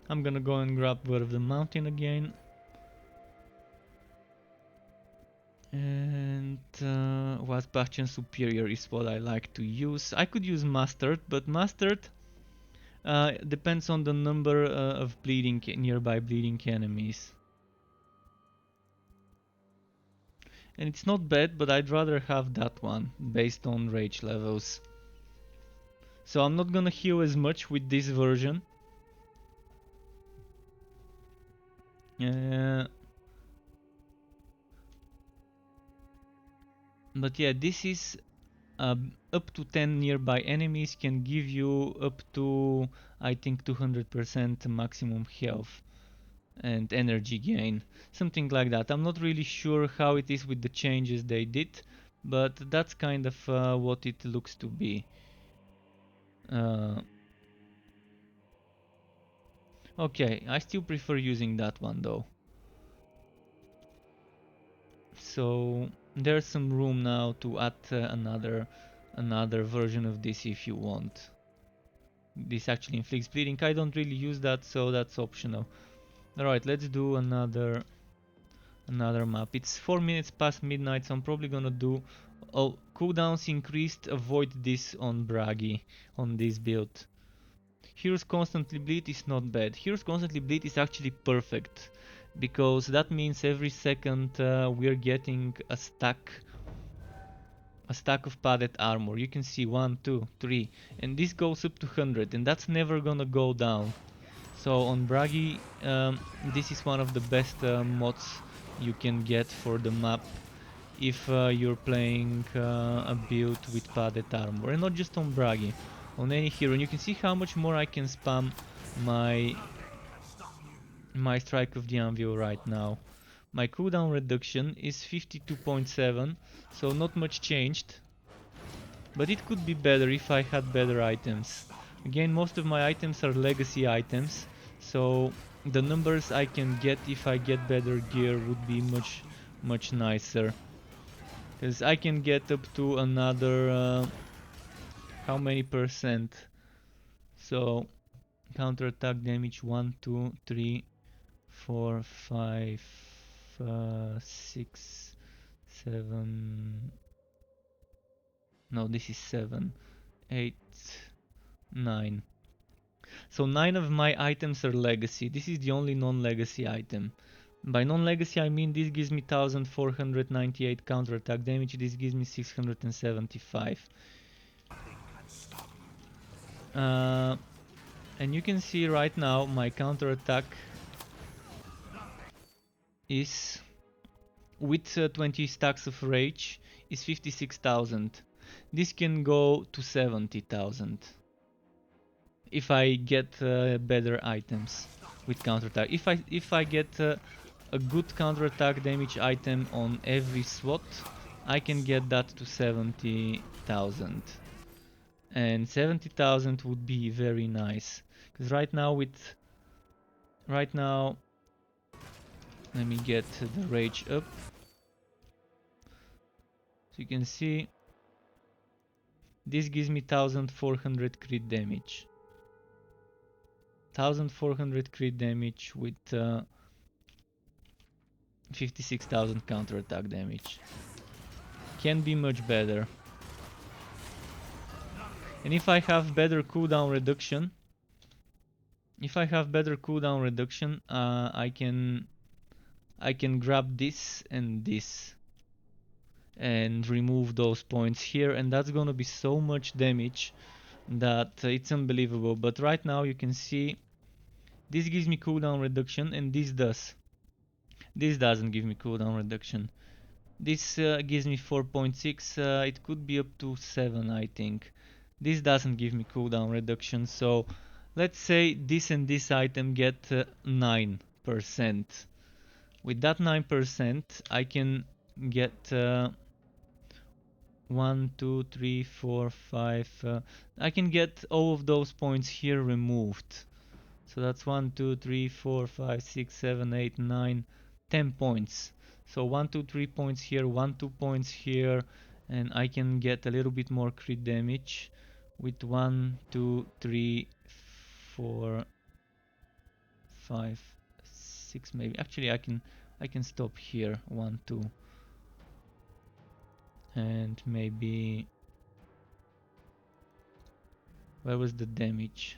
I'm gonna go and grab Word of the Mountain again. And was Bastion Superior is what I like to use. I could use Mustard, but Mustard depends on the number of nearby bleeding enemies. And it's not bad, but I'd rather have that one based on rage levels. So I'm not gonna heal as much with this version. But yeah, this is up to 10 nearby enemies can give you up to, I think, 200% maximum health and energy gain, something like that. I'm not really sure how it is with the changes they did, but that's kind of what it looks to be. Okay, I still prefer using that one though. So there's some room now to add another version of this if you want. This actually inflicts bleeding. I don't really use that, so that's optional. Alright, let's do another map. It's 4 minutes past midnight, so I'm probably gonna do cooldowns increased. Avoid this on Bragi, on this build. Heroes Constantly Bleed is not bad. Heroes Constantly Bleed is actually perfect, because that means every second we're getting a stack of padded armor. You can see 1, 2, 3, and this goes up to 100, and that's never gonna go down. So on Bragi, this is one of the best mods you can get for the map if you're playing a build with padded armor, and not just on Bragi, on any hero. And you can see how much more I can spam my Strike of the Anvil right now. My cooldown reduction is 52.7, so not much changed, but it could be better if I had better items. Again, most of my items are legacy items, so the numbers I can get if I get better gear would be much nicer. Because I can get up to another how many percent? So counter attack damage 1, 2, 3, 4, 5, 6, 7. No, this is 7, 8, 9. So 9 of my items are legacy. This is the only non-legacy item. By non-legacy I mean this gives me 1498 counterattack damage, this gives me 675. And you can see right now my counterattack is, with 20 stacks of rage, is 56,000. This can go to 70,000 if I get better items with counterattack. If I get a good counterattack damage item on every SWAT, I can get that to 70,000. And 70,000 would be very nice, because right now let me get the rage up, so you can see this gives me 1400 crit damage. 1400 crit damage with 56,000 counterattack damage. Can be much better. And if I have better cooldown reduction, I can grab this and this and remove those points here, and that's gonna be so much damage that it's unbelievable. But right now you can see this gives me cooldown reduction, and this doesn't give me cooldown reduction. This gives me 4.6, it could be up to 7, I think. This doesn't give me cooldown reduction, so let's say this and this item get 9%. With that 9%, I can get 1, 2, 3, 4, 5. I can get all of those points here removed. So that's 1, 2, 3, 4, 5, 6, 7, 8, 9, 10 points. So 1, 2, 3 points here, 1, 2 points here, and I can get a little bit more crit damage with 1, 2, 3, 4, 5, 6 maybe. Actually, I can stop here. 1, 2, and maybe where was the damage?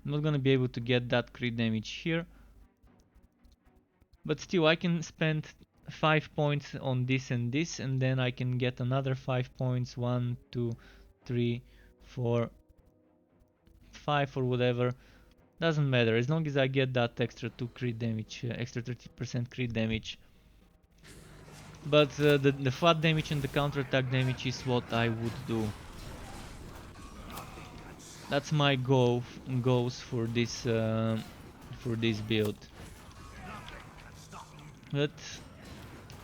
I'm not gonna be able to get that crit damage here, but still I can spend 5 points on this and this, and then I can get another 5 points. 1, 2, 3, 4, 5 or whatever. Doesn't matter, as long as I get that extra 2 crit damage, extra 30% crit damage. But the flat damage and the counterattack damage is what I would do. That's my goals for this build. But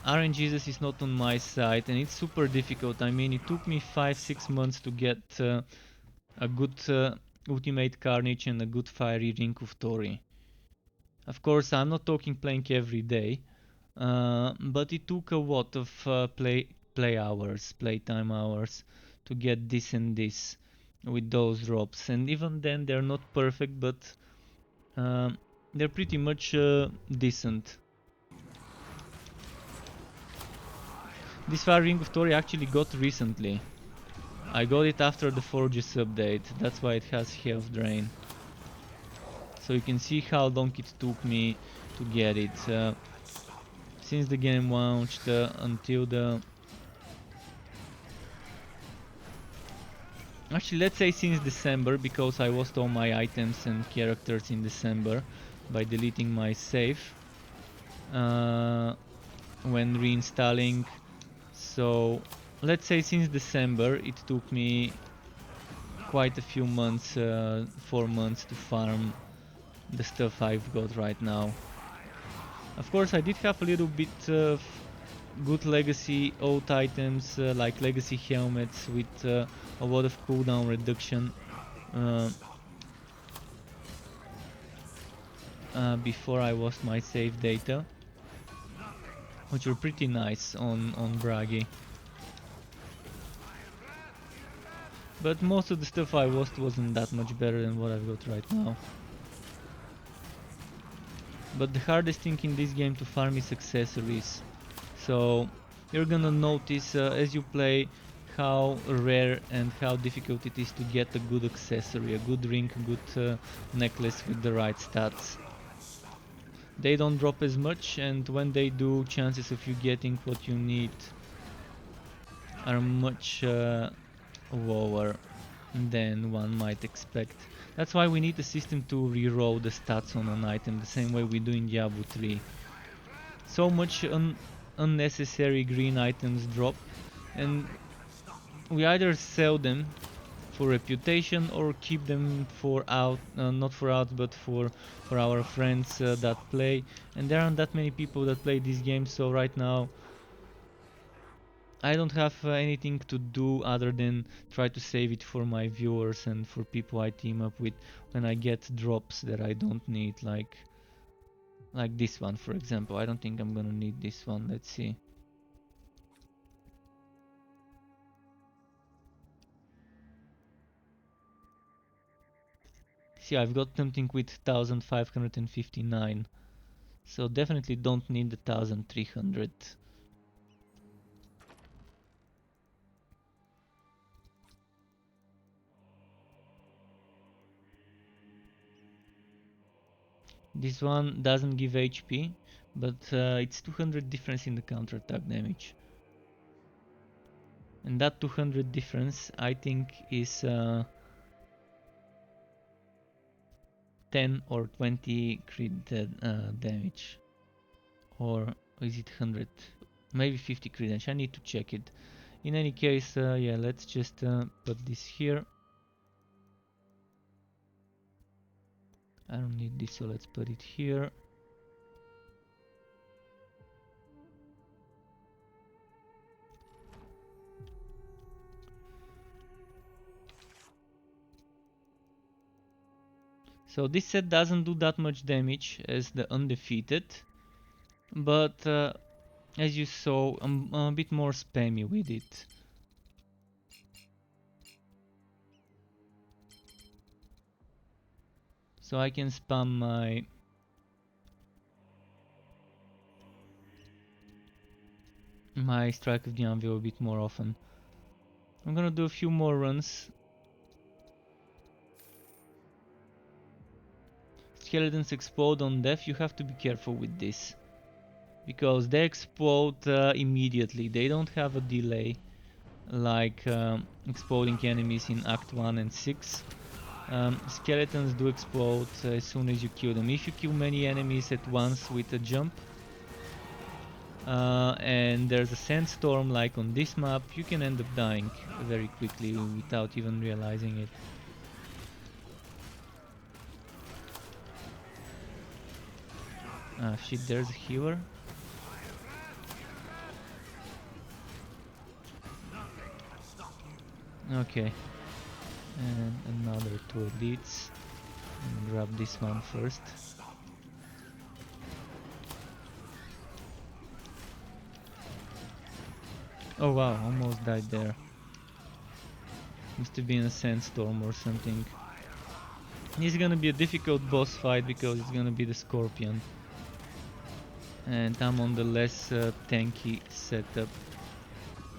RNGesus is not on my side, and it's super difficult. I mean, it took me 5-6 months to get a good Ultimate Carnage and a good Fiery Ring of Tori. Of course, I'm not talking playing every day, but it took a lot of playtime hours to get this and this with those drops. And even then, they're not perfect, but they're pretty much decent. This Fire Ring of Tori actually got recently. I got it after the Forges update, that's why it has health drain. So you can see how long it took me to get it. Since the game launched until the... Actually, let's say since December, because I lost all my items and characters in December by deleting my save when reinstalling. So let's say since December it took me quite a few months, 4 months to farm the stuff I've got right now. Of course I did have a little bit of good legacy old items like legacy helmets with a lot of cooldown reduction before I lost my save data, which were pretty nice on Bragi. But most of the stuff I lost wasn't that much better than what I've got right now. But the hardest thing in this game to farm is accessories. So you're gonna notice as you play how rare and how difficult it is to get a good accessory, a good ring, a good necklace with the right stats. They don't drop as much, and when they do, chances of you getting what you need are much lower than one might expect. That's why we need a system to reroll the stats on an item the same way we do in Diablo 3. So much unnecessary green items drop, and we either sell them for reputation or keep them for not for out, but for our friends that play. And there aren't that many people that play this game, so right now I don't have anything to do other than try to save it for my viewers and for people I team up with when I get drops that I don't need, like this one for example. I don't think I'm gonna need this one. Let's see. See, I've got something with 1559, so definitely don't need the 1300. This one doesn't give HP, but it's 200 difference in the counter-attack damage. And that 200 difference, I think, is 10 or 20 crit damage. Or is it 100? Maybe 50 crit damage. I need to check it. In any case, yeah, let's just put this here. I don't need this, so let's put it here. So this set doesn't do that much damage as the Undefeated, but as you saw, I'm a bit more spammy with it. So I can spam my Strike of the Anvil a bit more often. I'm gonna do a few more runs. Skeletons explode on death. You have to be careful with this, because they explode immediately. They don't have a delay like exploding enemies in Act 1 and 6. Skeletons do explode as soon as you kill them. If you kill many enemies at once with a jump, and there's a sandstorm like on this map, you can end up dying very quickly without even realizing it. Ah shit, there's a healer. Okay, and another 2 elites. Grab this one first. Oh wow, almost died there. Must have been a sandstorm or something. This is gonna be a difficult boss fight because it's gonna be the Scorpion. And I'm on the less tanky setup.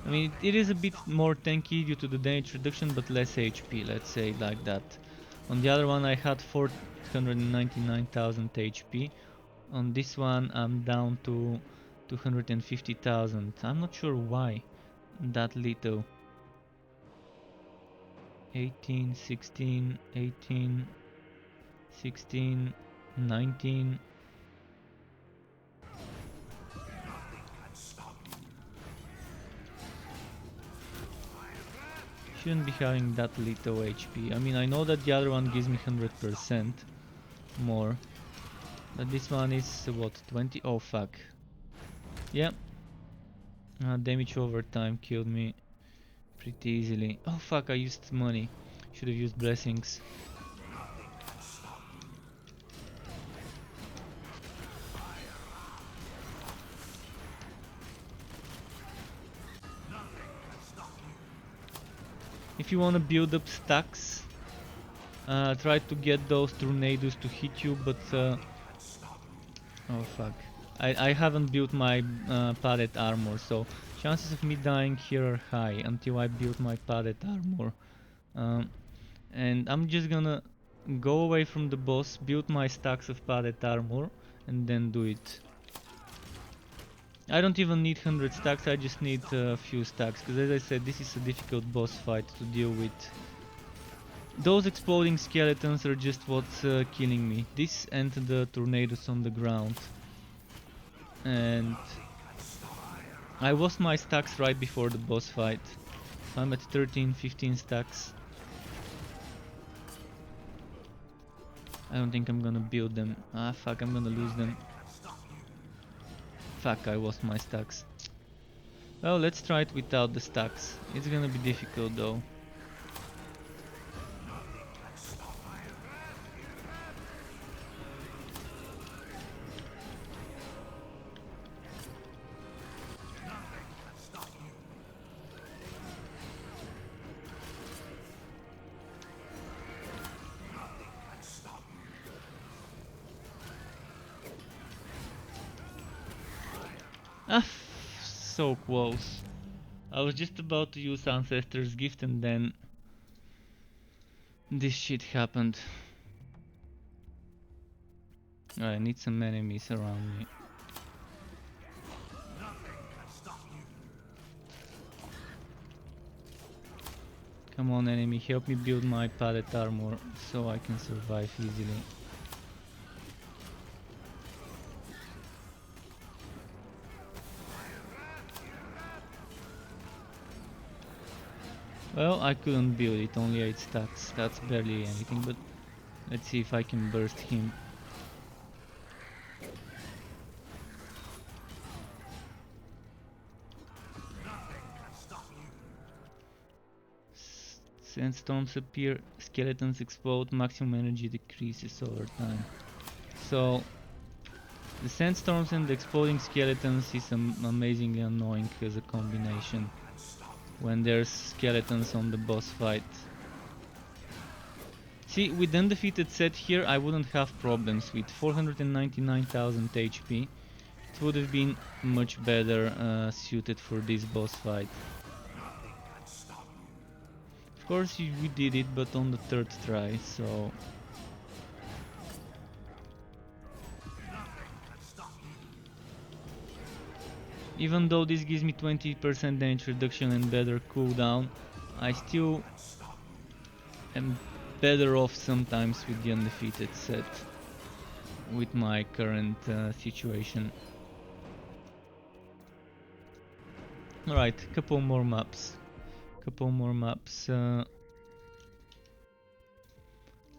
I mean, it is a bit more tanky due to the damage reduction, but less HP, let's say it like that. On the other one I had 499,000 HP. On this one I'm down to 250,000. I'm not sure why that little. 18, 16, 18, 16, 19. Shouldn't be having that little HP. I mean, I know that the other one gives me 100% more. But this one is what, 20? Oh fuck. Yeah. Damage over time killed me pretty easily. Oh fuck, I used money. Should have used blessings. If you want to build up stacks, try to get those tornadoes to hit you, but oh fuck. I haven't built my padded armor, so chances of me dying here are high until I build my padded armor. And I'm just gonna go away from the boss, build my stacks of padded armor, and then do it. I don't even need 100 stacks, I just need a few stacks, because as I said, this is a difficult boss fight to deal with. Those exploding skeletons are just what's killing me. This and the tornadoes on the ground. And I lost my stacks right before the boss fight. So I'm at 13, 15 stacks. I don't think I'm gonna build them. Ah fuck, I'm gonna lose them. Fuck, I lost my stacks. Well, let's try it without the stacks. It's gonna be difficult though. Ah, so close. I was just about to use Ancestor's Gift and then this shit happened. I need some enemies around me. Come on enemy, help me build my padded armor so I can survive easily. Well, I couldn't build it, only 8 stacks, that's barely anything, but let's see if I can burst him. Sandstorms appear, skeletons explode, maximum energy decreases over time. So, the sandstorms and the exploding skeletons is amazingly annoying as a combination when there's skeletons on the boss fight. See, with undefeated set here I wouldn't have problems. With 499,000 HP it would have been much better suited for this boss fight. Of course we did it, but on the 3rd try, so... Even though this gives me 20% damage reduction and better cooldown, I still am better off sometimes with the undefeated set with my current situation. Alright, couple more maps.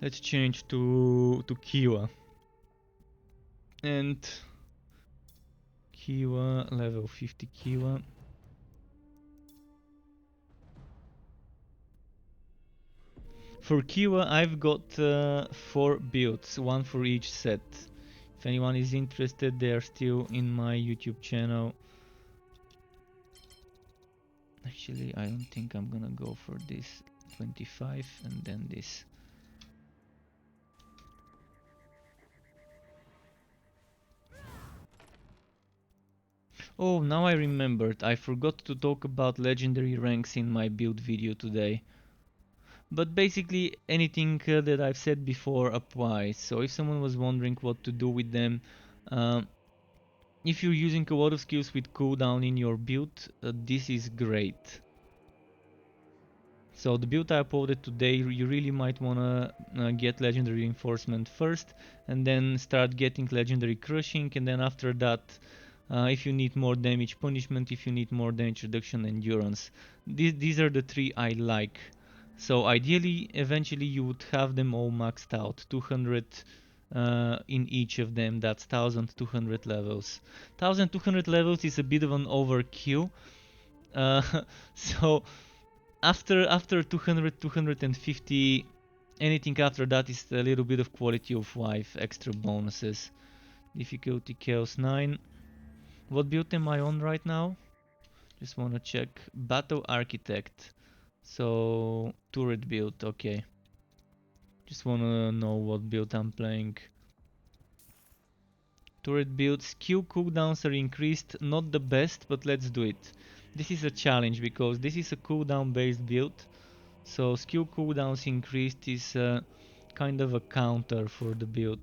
Let's change to Kiwa. And Kiwa, level 50 Kiwa. For Kiwa I've got 4 builds, one for each set. If anyone is interested, they are still in my YouTube channel. Actually, I don't think I'm gonna go for this 25 and then this. Oh, now I remembered. I forgot to talk about legendary ranks in my build video today. But basically anything that I've said before applies. So if someone was wondering what to do with them, um, if you're using a lot of skills with cooldown in your build, this is great. So the build I uploaded today, you really might wanna get legendary reinforcement first, and then start getting legendary crushing, and then after that, if you need more damage punishment, if you need more damage reduction, endurance. These are the three I like. So ideally, eventually you would have them all maxed out, 200 in each of them. That's 1200 levels. 1200 levels is a bit of an overkill. Uh, so after 200, 250, anything after that is a little bit of quality of life, extra bonuses. Difficulty Chaos 9. What build am I on right now? Just wanna check. Battle Architect. So turret build, okay. Just wanna know what build I'm playing. Turret build, skill cooldowns are increased, not the best, but let's do it. This is a challenge because this is a cooldown based build. So skill cooldowns increased is kind of a counter for the build.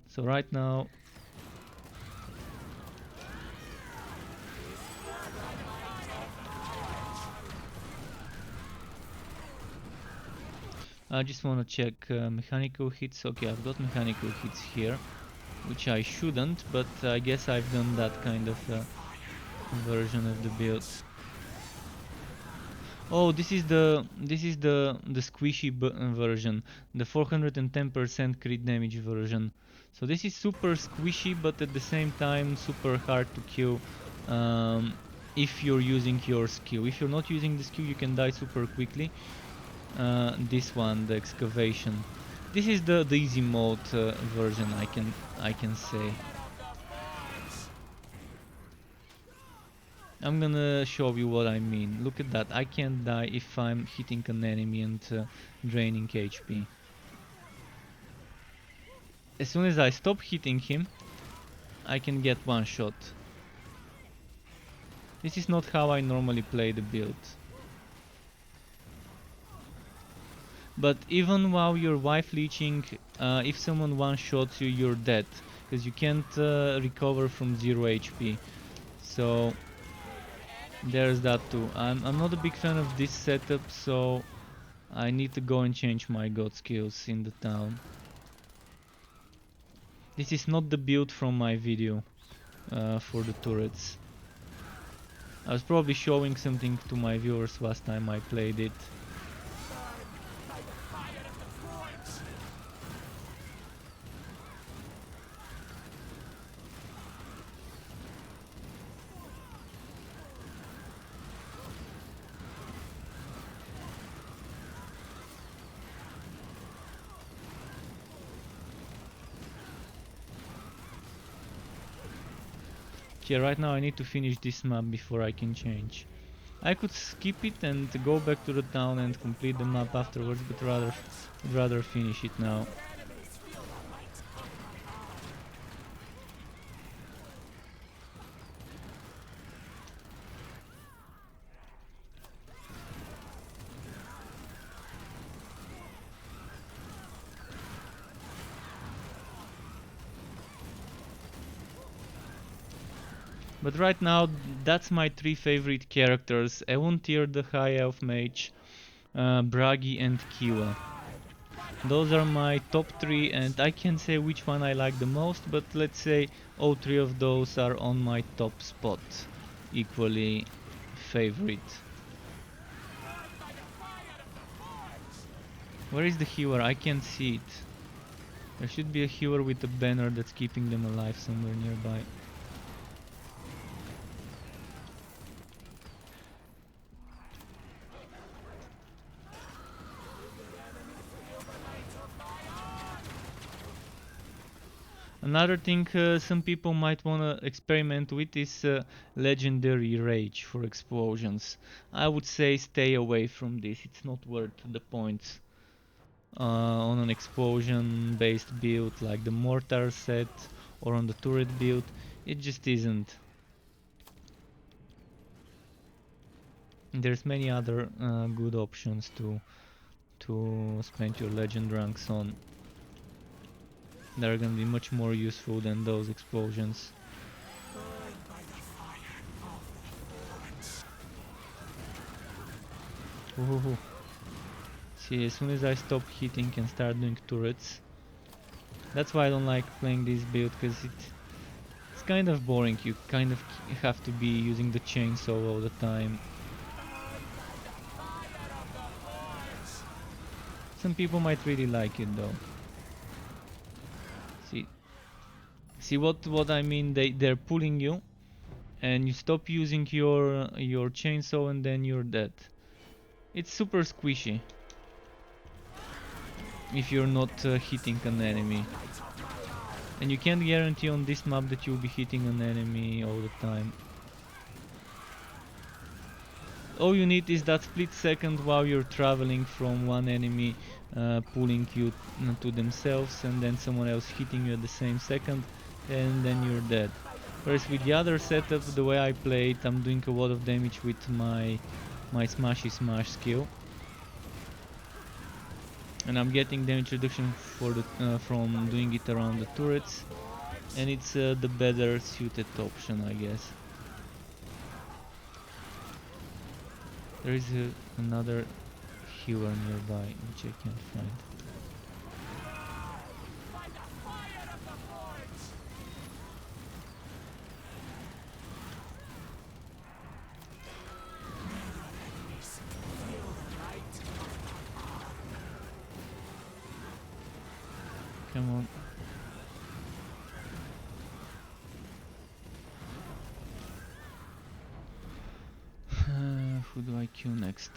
So right now I just want to check mechanical hits. Okay, I've got mechanical hits here, which I shouldn't, but I guess I've done that kind of version of the build. Oh, this is the squishy version, the 410% crit damage version. So this is super squishy, but at the same time super hard to kill if you're using your skill. If you're not using the skill, you can die super quickly. This one, the excavation. This is the easy mode version, I can say. I'm gonna show you what I mean. Look at that. I can't die if I'm hitting an enemy and draining HP. As soon as I stop hitting him, I can get one shot. This is not how I normally play the build. But even while you're wife leeching, if someone one-shots you, you're dead. Because you can't recover from 0 HP. So there's that too. I'm not a big fan of this setup, so I need to go and change my god skills in the town. This is not the build from my video for the turrets. I was probably showing something to my viewers last time I played it. Yeah, right now I need to finish this map before I can change. I could skip it and go back to the town and complete the map afterwards, but rather finish it now. But right now, that's my three favorite characters: Eontir, the High Elf Mage, Bragi and Kiwa. Those are my top three, and I can't say which one I like the most, but let's say all three of those are on my top spot. Equally favorite. Where is the healer? I can't see it. There should be a healer with a banner that's keeping them alive somewhere nearby. Another thing some people might wanna experiment with is legendary rage for explosions. I would say stay away from this, it's not worth the points. On an explosion based build like the mortar set or on the turret build, It just isn't. There's many other good options to spend your legend ranks on. They're gonna be much more useful than those explosions. Ooh. See, as soon as I stop hitting and start doing turrets, that's why I don't like playing this build, because it's kind of boring. You kind of have to be using the chainsaw all the time. Some people might really like it though. See what I mean? They're pulling you, and you stop using your chainsaw, and then you're dead. It's super squishy if you're not hitting an enemy, and you can't guarantee on this map that you'll be hitting an enemy all the time. All you need is that split second while you're traveling from one enemy pulling you to themselves, and then someone else hitting you at the same second, and then you're dead. Whereas with the other setup, the way I play it, I'm doing a lot of damage with my smashy smash skill, and I'm getting damage reduction from doing it around the turrets, and it's the better suited option, I guess. There is another healer nearby, which I can't find. Come on. Who do I kill next?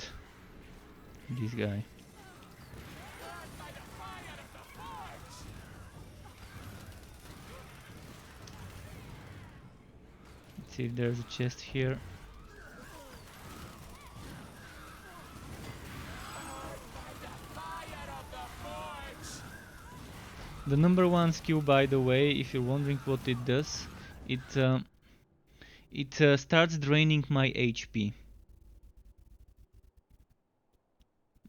This guy. Let's see if there's a chest here. The number one skill, by the way, if you're wondering what it does, it starts draining my HP.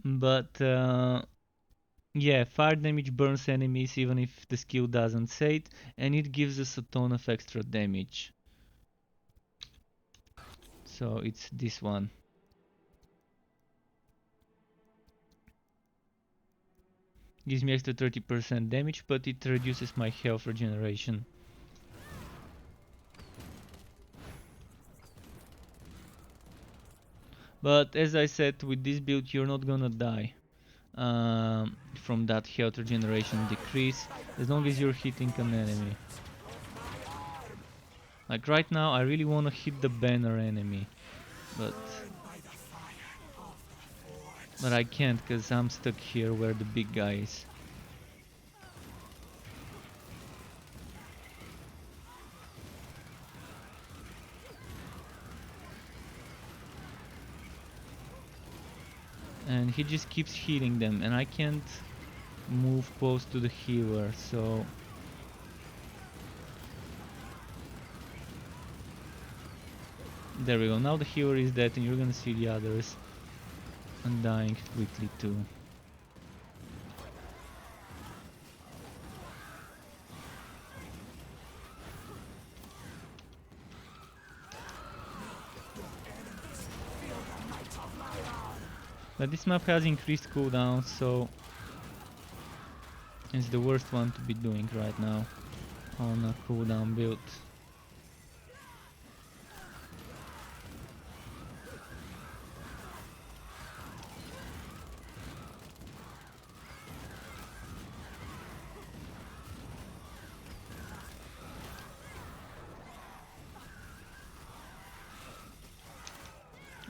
But yeah, fire damage burns enemies even if the skill doesn't say it, and it gives us a ton of extra damage. So it's this one. Gives me extra 30% damage, but it reduces my health regeneration. But as I said, with this build you're not gonna die from that health regeneration decrease as long as you're hitting an enemy. Like right now I really wanna hit the banner enemy, but I can't because I'm stuck here where the big guy is. And he just keeps hitting them, and I can't move close to the healer, so there we go. Now the healer is dead, and you're gonna see the others undying quickly too. But this map has increased cooldown, so it's the worst one to be doing right now on a cooldown build.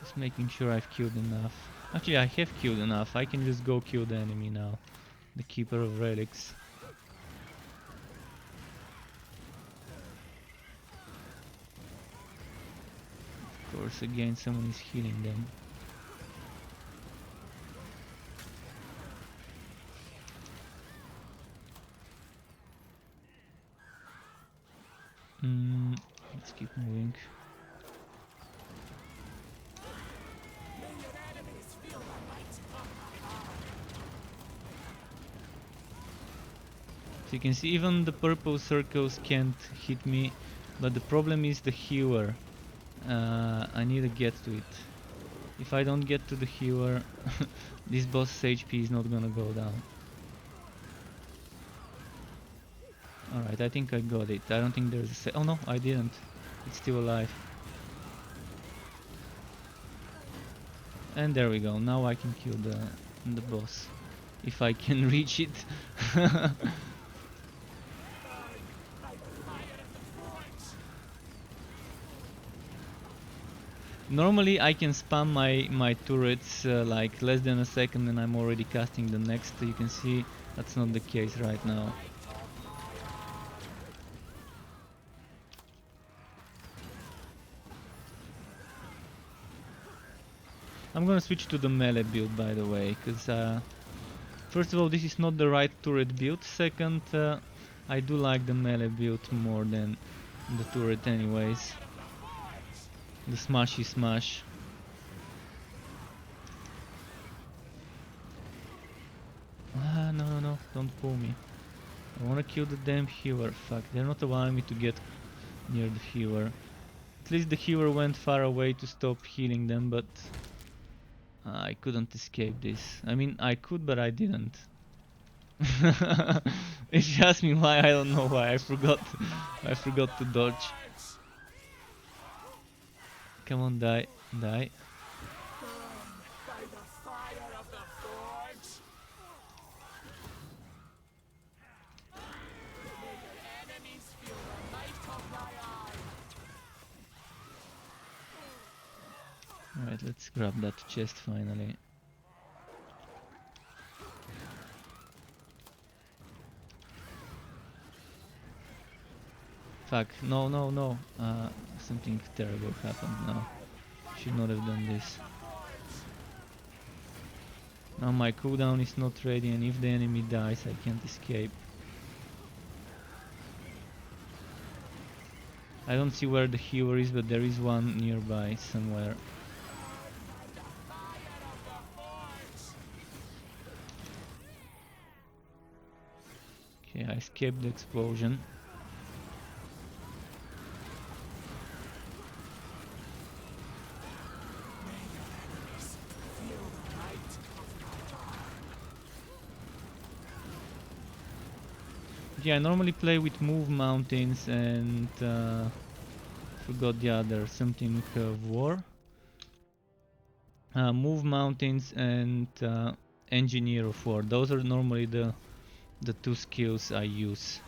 Just making sure I've killed enough. Actually, I have killed enough. I can just go kill the enemy now. The Keeper of Relics. Of course, again, someone is healing them. Let's keep moving. So you can see even the purple circles can't hit me, but the problem is the healer. I need to get to it. If I don't get to the healer, this boss's HP is not gonna go down. Alright, I think I got it. I don't think there's a oh no, I didn't. It's still alive. And there we go. Now I can kill the boss. If I can reach it. Normally I can spam my turrets like less than a second and I'm already casting the next. You can see that's not the case right now. I'm gonna switch to the melee build, by the way, because first of all, this is not the right turret build. Second, I do like the melee build more than the turret anyways. The smashy smash. Ah, no, no, no, don't pull me. I wanna kill the damn healer. Fuck, they're not allowing me to get near the healer. At least the healer went far away to stop healing them, but I couldn't escape this. I mean, I could, but I didn't. If you ask me why, I don't know why. I forgot. I forgot to dodge. Come on, die, die. Alright, let's grab that chest finally. Fuck, no, no, no. Something terrible happened now. Should not have done this. Now my cooldown is not ready and if the enemy dies I can't escape. I don't see where the healer is, but there is one nearby somewhere. Okay, I escaped the explosion. Yeah, I normally play with move mountains and forgot the other, something war. Move mountains and engineer of war. Those are normally the two skills I use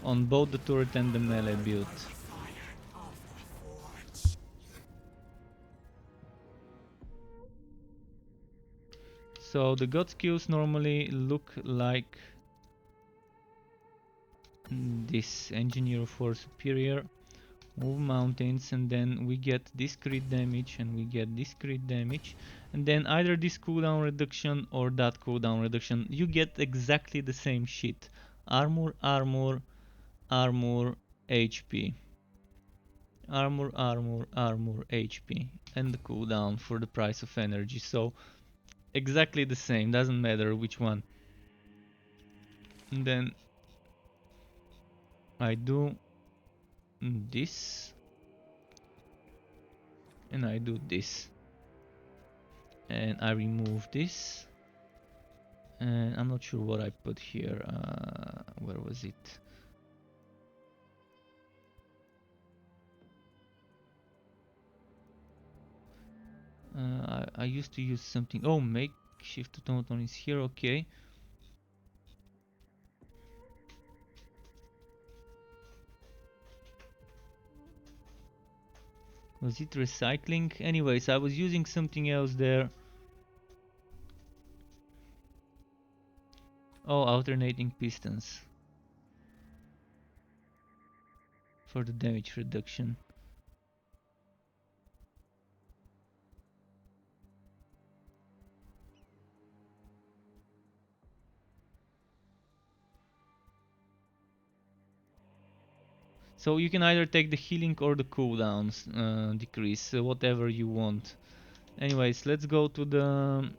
on both the turret and the melee build. So the god skills normally look like this: engineer of war superior, move mountains, and then we get this crit damage and we get this crit damage, and then either this cooldown reduction or that cooldown reduction. You get exactly the same shit: armor, armor, armor, HP, armor, armor, armor, HP, and the cooldown for the price of energy. So exactly the same, doesn't matter which one. And then I do this and I do this and I remove this and I'm not sure what I put here. Where was it? I used to use something. Oh, makeshift automaton is here. Okay. Was it recycling? Anyways, I was using something else there. Oh, alternating pistons for the damage reduction. So you can either take the healing or the cooldowns decrease, whatever you want. Anyways, let's go to the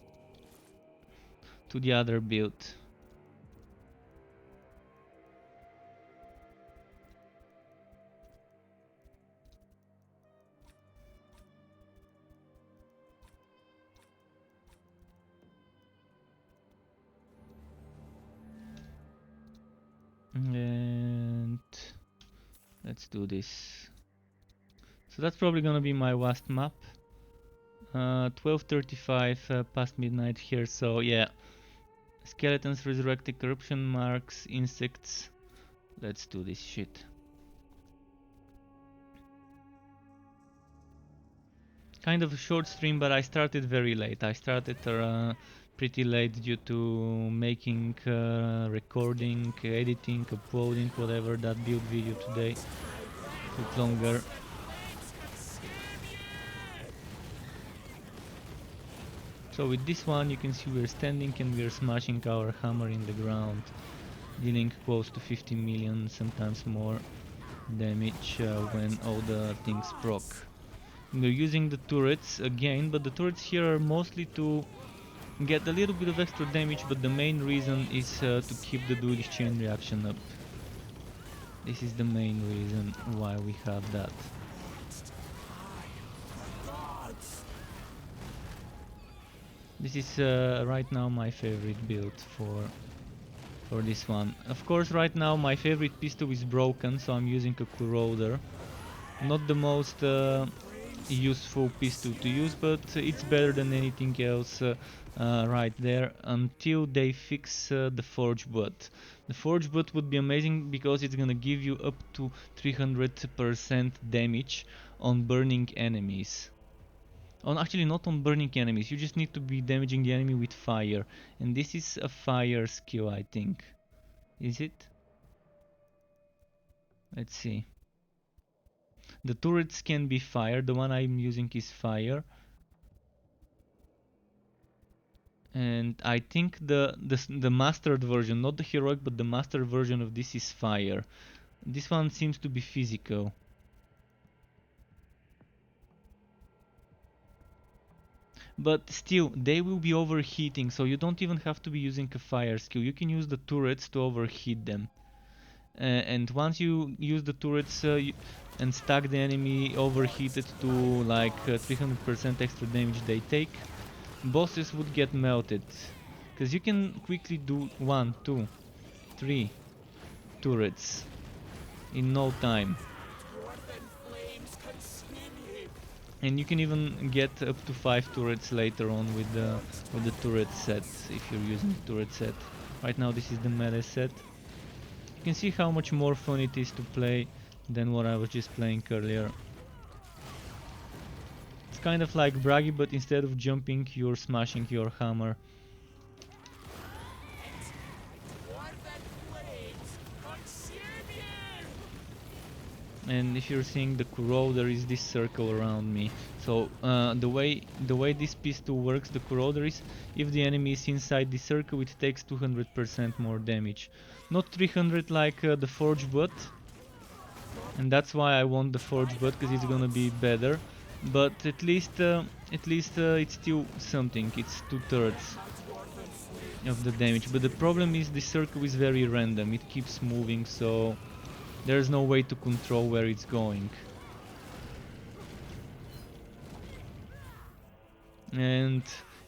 other build. And let's do this. So that's probably gonna be my last map. 12:35 past midnight here, so yeah. Skeletons, resurrected corruption marks, insects. Let's do this shit. Kind of a short stream, but I started very late. I started pretty late due to making, recording, editing, uploading, whatever. That build video today took longer. So with this one you can see we're standing and we're smashing our hammer in the ground, dealing close to 50 million, sometimes more damage when all the things proc. We're using the turrets again, but the turrets here are mostly to get a little bit of extra damage, but the main reason is to keep the duelist chain reaction up. This is the main reason why we have that. This is right now my favorite build for this one. Of course, right now my favorite pistol is broken, so I'm using a corroder. Not the most useful pistol to use, but it's better than anything else right there until they fix the forge butt. The forge butt would be amazing because it's gonna give you up to 300% damage on burning enemies. Actually not on burning enemies, you just need to be damaging the enemy with fire. And this is a fire skill, I think. Is it? Let's see. The turrets can be fire, the one I'm using is fire. And I think the mastered version, not the heroic, but the mastered version of this is fire. This one seems to be physical. But still, they will be overheating, so you don't even have to be using a fire skill. You can use the turrets to overheat them. And once you use the turrets and stack the enemy overheated to like 300% extra damage they take, bosses would get melted. Because you can quickly do 1, 2, 3 turrets in no time. And you can even get up to 5 turrets later on with the turret set, if you're using the turret set. Right now this is the melee set. You can see how much more fun it is to play than what I was just playing earlier. It's kind of like Bragi, but instead of jumping, you're smashing your hammer. And if you're seeing the corroder, there is this circle around me. So the way this pistol works, the corroder is, if the enemy is inside the circle, it takes 200% more damage. Not 300 like the forge butt, and that's why I want the forge butt, because it's gonna be better. But at least it's still something. It's 2/3 of the damage. But the problem is the circle is very random. It keeps moving, so there's no way to control where it's going. And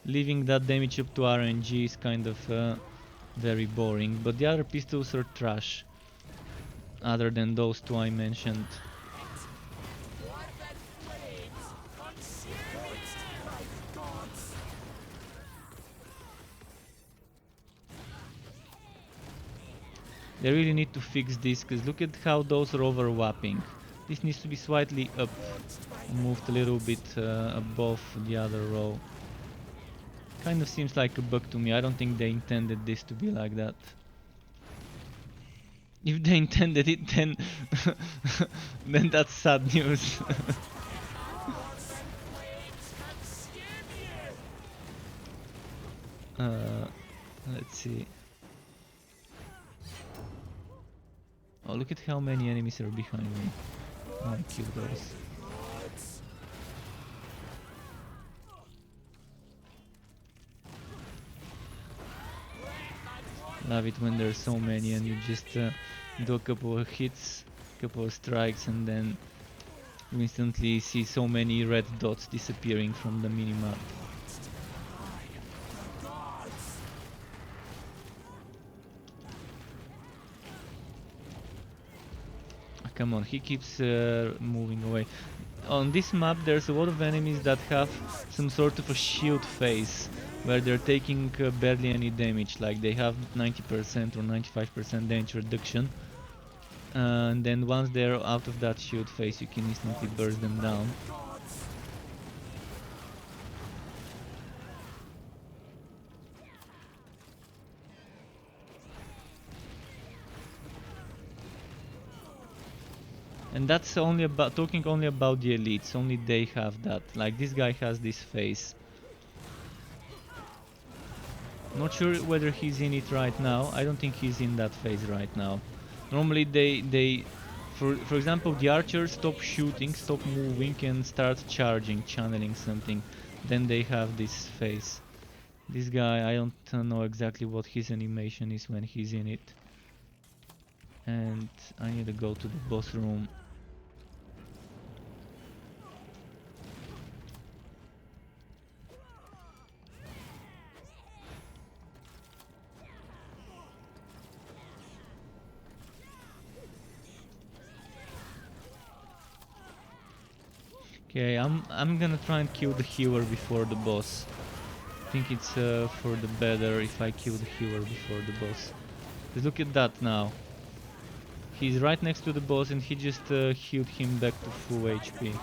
leaving that damage up to RNG is kind of very boring. But the other pistols are trash, other than those two I mentioned. They really need to fix this, because look at how those are overlapping. This needs to be slightly up, moved a little bit above the other row. Kind of seems like a bug to me. I don't think they intended this to be like that. If they intended it, then then that's sad news. Let's see. Oh, look at how many enemies are behind me. I wanna kill those. Love it when there's so many and you just do a couple of hits, couple of strikes, and then you instantly see so many red dots disappearing from the minimap. Come on, he keeps moving away. On this map there's a lot of enemies that have some sort of a shield phase where they're taking barely any damage, like they have 90% or 95% damage reduction, and then once they're out of that shield phase you can instantly burst them down. And that's only about talking only about the elites, only they have that. Like this guy has this phase. Not sure whether he's in it right now. I don't think he's in that phase right now. Normally they for example the archers stop shooting, stop moving and start charging, channeling something. Then they have this phase. This guy, I don't know exactly what his animation is when he's in it. And I need to go to the boss room. Okay, I'm gonna try and kill the healer before the boss. I think it's for the better if I kill the healer before the boss. Just look at that now. He's right next to the boss and he just healed him back to full HP.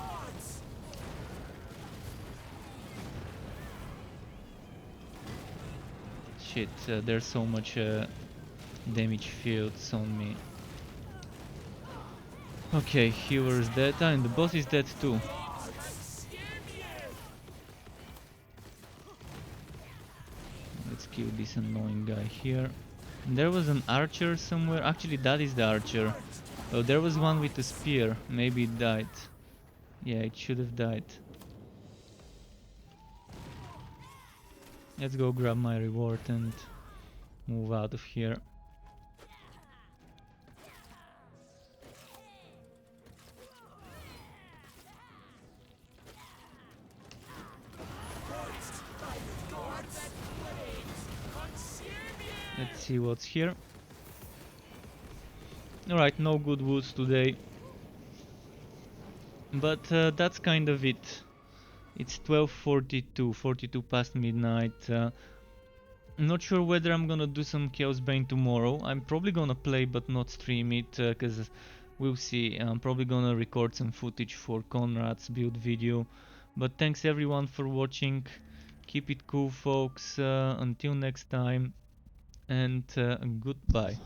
Shit, there's so much damage fields on me. Okay, healer's dead, and the boss is dead too. Let's kill this annoying guy here. And there was an archer somewhere. Actually, that is the archer. Oh, there was one with a spear. Maybe it died. Yeah, it should have died. Let's go grab my reward and move out of here. Let's see what's here. Alright, no good woods today. But that's kind of it. It's 12:42, 42 past midnight. Not sure whether I'm gonna do some Chaosbane tomorrow. I'm probably gonna play but not stream it, cause we'll see. I'm probably gonna record some footage for Conrad's build video. But thanks everyone for watching. Keep it cool, folks. Until next time, and goodbye.